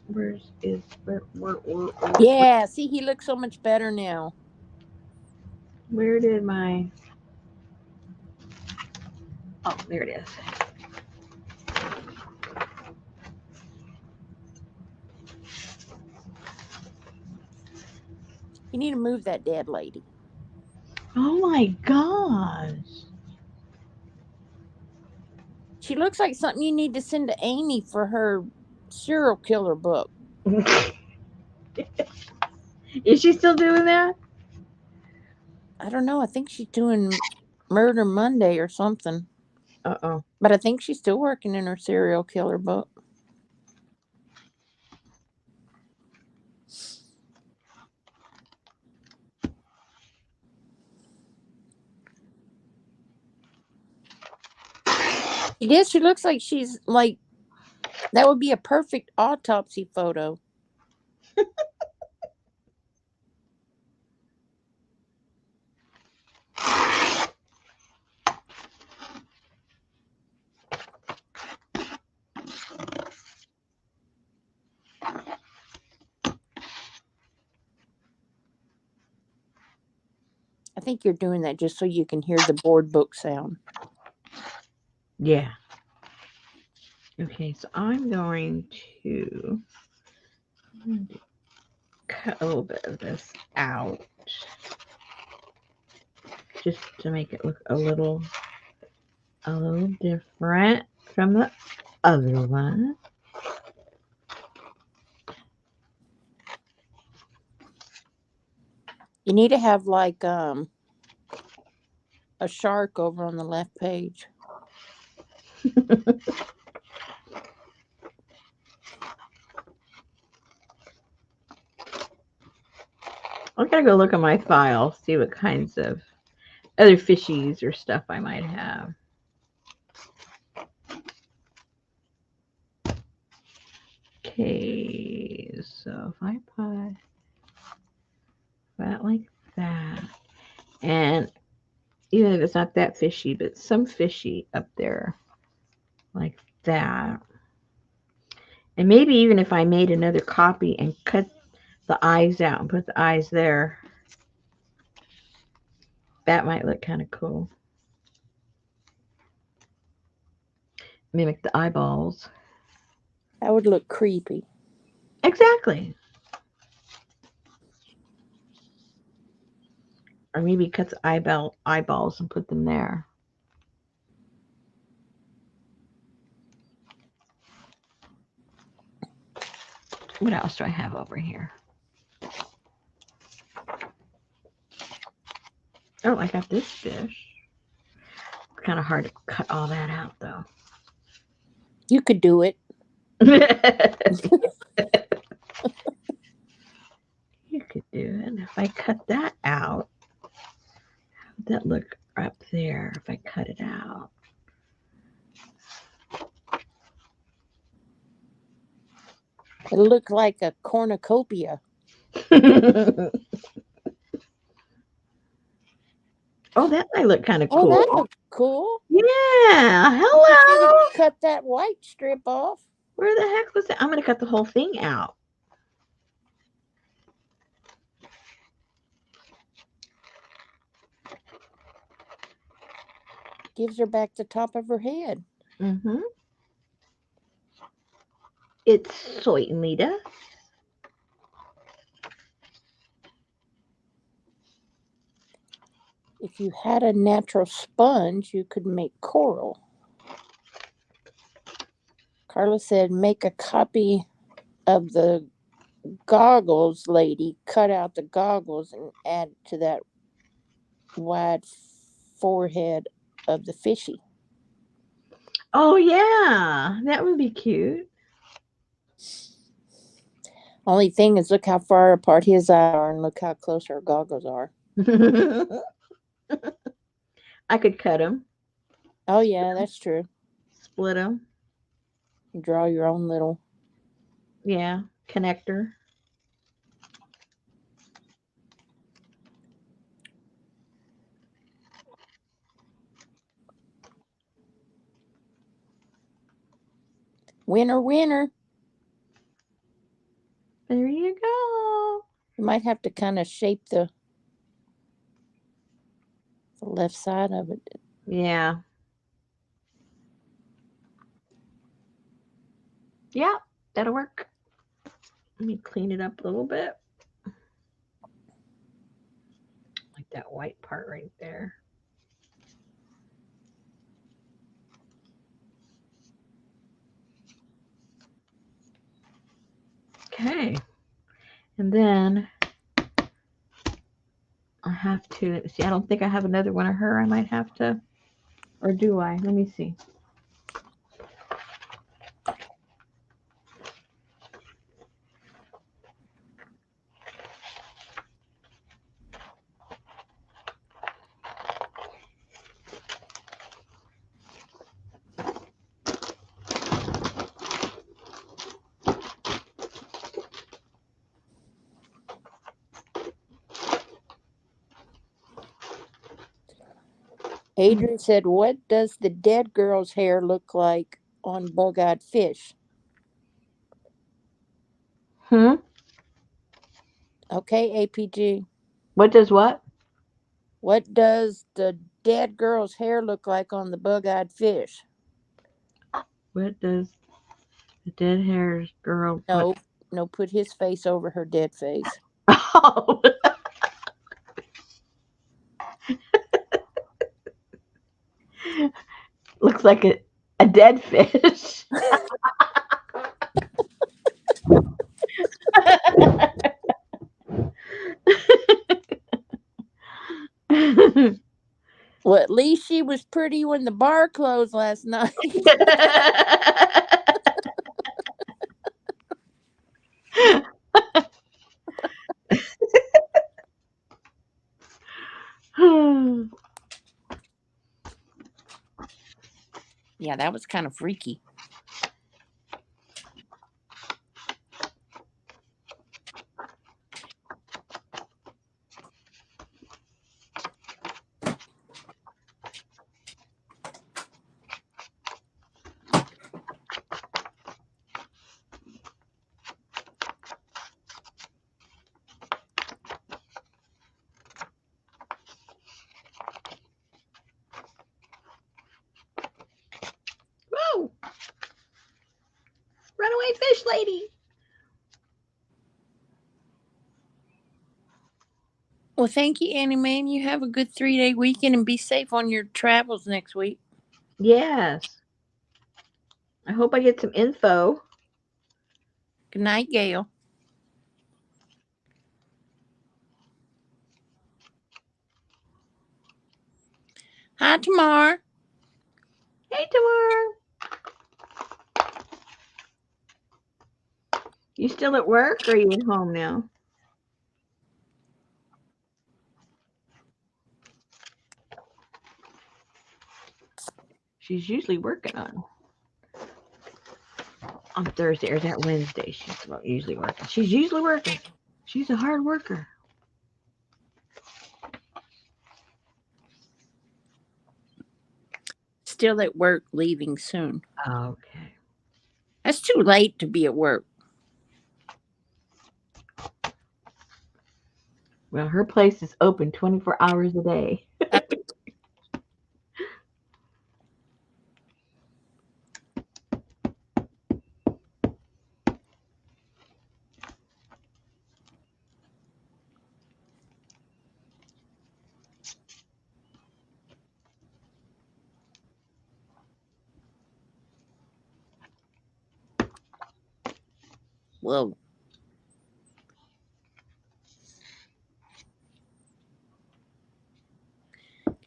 Where's is Yeah, see, he looks so much better now. where did my? Oh, there it is. You need to move that dead lady. Oh my gosh. She looks like something you need to send to Amy for her serial killer book. Is she still doing that? I don't know. I think she's doing Murder Monday or something. Uh-oh. But I think she's still working in her serial killer book. Yes, she looks like she's like that would be a perfect autopsy photo. I think you're doing that just so you can hear the board book sound. Yeah. Okay, so to cut a little bit of this out just to make it look a little different from the other one. You need to have like a shark over on the left page. I gotta go look at my file, see what kinds of other fishies or stuff I might have. Okay, so if I put that like that, and even if it's not that fishy, but some fishy up there like that. And maybe even if I made another copy and cut the eyes out and put the eyes there, that might look kind of cool. Mimic the eyeballs. That would look creepy. Exactly. Or maybe cut the eyeballs and put them there. What else do I have over here? Oh, I got this fish. It's kind of hard to cut all that out, though. You could do it. You could do it. If I cut that out, how would that look up there if I cut it out? It looked like a cornucopia. Oh, that might look kind of Oh, that cool. looks cool. Yeah. You just need to Hello. cut that white strip off. Where the heck was that? I'm going to cut the whole thing out. Gives her back the top of her head. Mm-hmm. It certainly does. If you had a natural sponge, you could make coral. Carla said, make a copy of the goggles lady, cut out the goggles and add to that wide forehead of the fishy. Oh, yeah. That would be cute. Only thing is, look how far apart his eyes are and look how close her goggles are. I could cut them, Oh, yeah, that's true. split them. Draw your own little. Yeah. Connector. Winner, winner. There you go. You might have to kind of shape the left side of it. Yeah. Yeah. That'll work. Let me clean it up a little bit. Like that white part right there. Okay. And then I have to see. I don't think I have another one of her. I might have to, or do I? Let me see. Adrian said, what does the dead girl's hair look like on bug-eyed fish? Hmm. Okay, APG. What does what? What does the dead girl's hair look like on the bug-eyed fish? What does the dead hairs girl put? No, no, put his face over her dead face. Oh. Looks like it. A dead fish. Well, at least she was pretty when the bar closed last night. Yeah, that was kind of freaky. Whoa! Runaway fish lady. Well, thank you, Annie Man. You have a good 3-day weekend and be safe on your travels next week. Yes. I hope I get some info. Good night, Gail. Hi, Tamar. Hey, Tamar. You still at work or are you at home now? She's usually working on Thursday or is that Wednesday? She's usually working. She's usually working. She's a hard worker. Still at work, leaving soon. Okay. That's too late to be at work. Well, her place is open 24 hours a day. Uh, Whoa.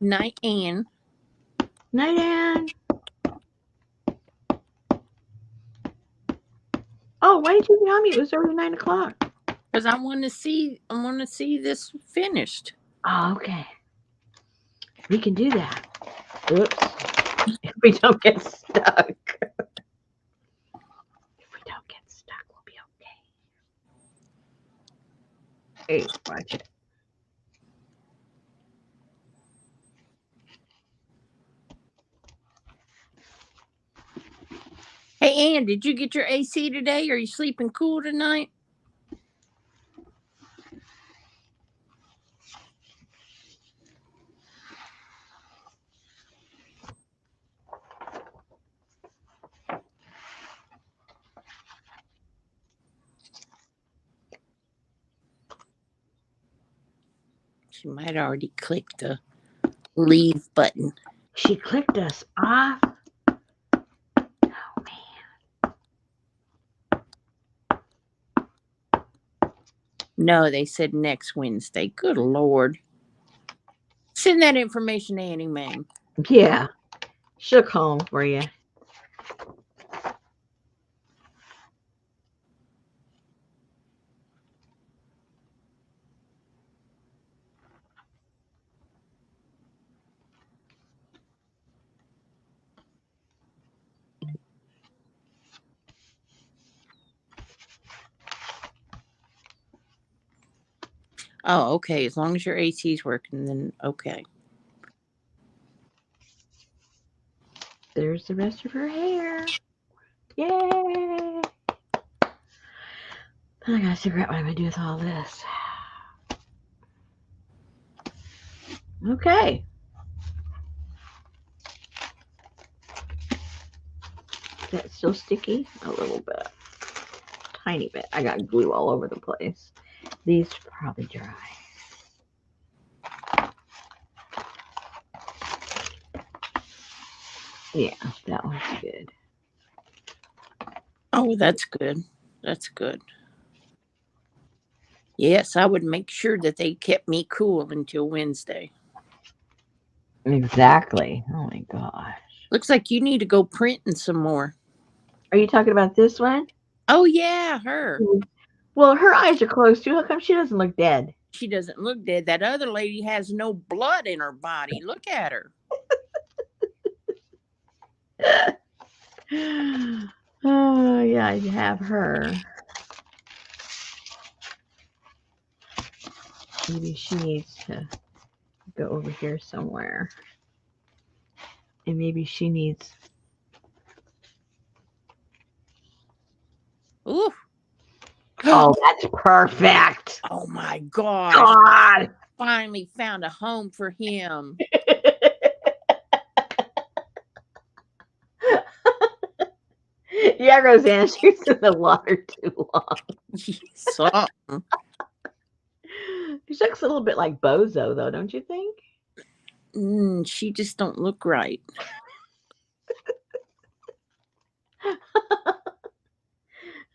Night, Ann. Night, Ann. Oh, why did you tell me it was already 9 o'clock? Because I want to see this finished. Oh, okay. We can do that. Oops. If we don't get stuck. If we don't get stuck, we'll be okay. Hey, watch it. Hey, Ann, did you get your AC today? Are you sleeping cool tonight? She might already click the leave button. She clicked us off. Oh, No, they said next Wednesday. Good Lord. Send that information to Annie Man. man. Yeah. She'll call for you. Oh, okay. As long as your AC's working, then okay. There's the rest of her hair. Yay! I gotta figure out what I'm gonna do with all this. Okay. Is that still sticky? A little bit. Tiny bit. I got glue all over the place. These probably dry. Yeah, that one's good. Oh, that's good. That's good. Yes, I would make sure that they kept me cool until Wednesday. Exactly. Oh my gosh. Looks like you need to go printing some more. Are you talking about this one? Oh, yeah, her. Well, her eyes are closed too. How come she doesn't look dead? She doesn't look dead. That other lady has no blood in her body. Look at her. Oh, yeah, I have her. Maybe she needs to go over here somewhere. And maybe she needs. Ooh. Oh, that's perfect. Oh my gosh. God. Finally found a home for him. Yeah, Roseanne, she was in the water too long. Something. She looks a little bit like Bozo, though, don't you think? She just don't look right.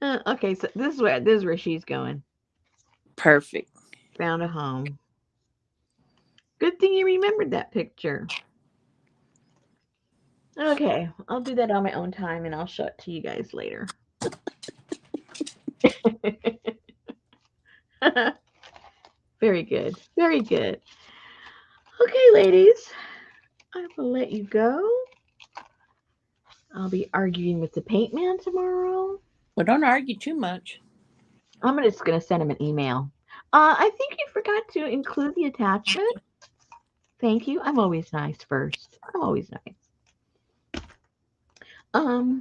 Okay, so this is where she's going. Perfect. Found a home. Good thing you remembered that picture. Okay, I'll do that on my own time and I'll show it to you guys later. Very good. Very good. Okay, ladies, I will let you go. I'll be arguing with the paint man tomorrow. Well, don't argue too much. I'm just going to send him an email. I think you forgot to include the attachment. Thank you. I'm always nice first. I'm always nice.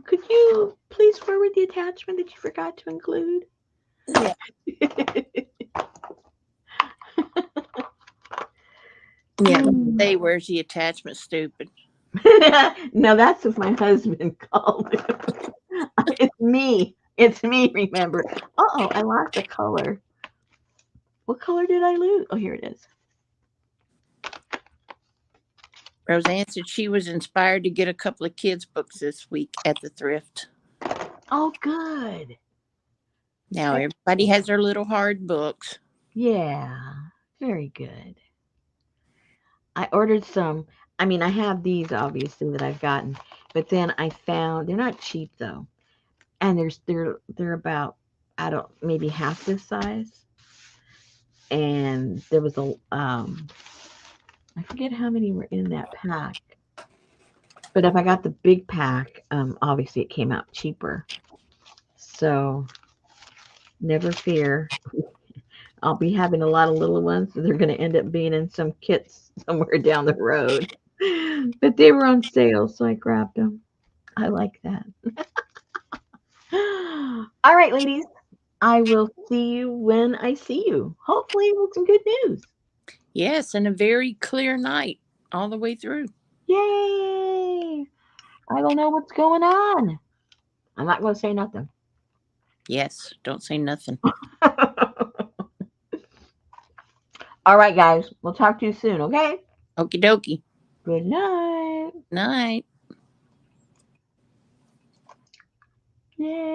Could you please forward the attachment that you forgot to include? Yeah. Yeah. Say, where's the attachment, stupid? No, that's what my husband called it. It's me. It's me, remember. Uh-oh, I lost a color. What color did I lose? Oh, here it is. Roseanne said she was inspired to get a couple of kids' books this week at the thrift. Oh, good. Now everybody has their little hard books. Yeah, very good. I ordered some. I mean, I have these obviously that I've gotten, but then I found they're not cheap though, and they're about I don't maybe half this size, and there was a I forget how many were in that pack, but if I got the big pack, obviously it came out cheaper. So never fear, I'll be having a lot of little ones, so they're going to end up being in some kits somewhere down the road. But they were on sale, so I grabbed them. I like that. All right, ladies. I will see you when I see you. Hopefully, with some good news. Yes, and a very clear night all the way through. Yay! I don't know what's going on. I'm not going to say nothing. Yes, don't say nothing. All right, guys. We'll talk to you soon, okay? Okie dokie. Good night. Night. Yay.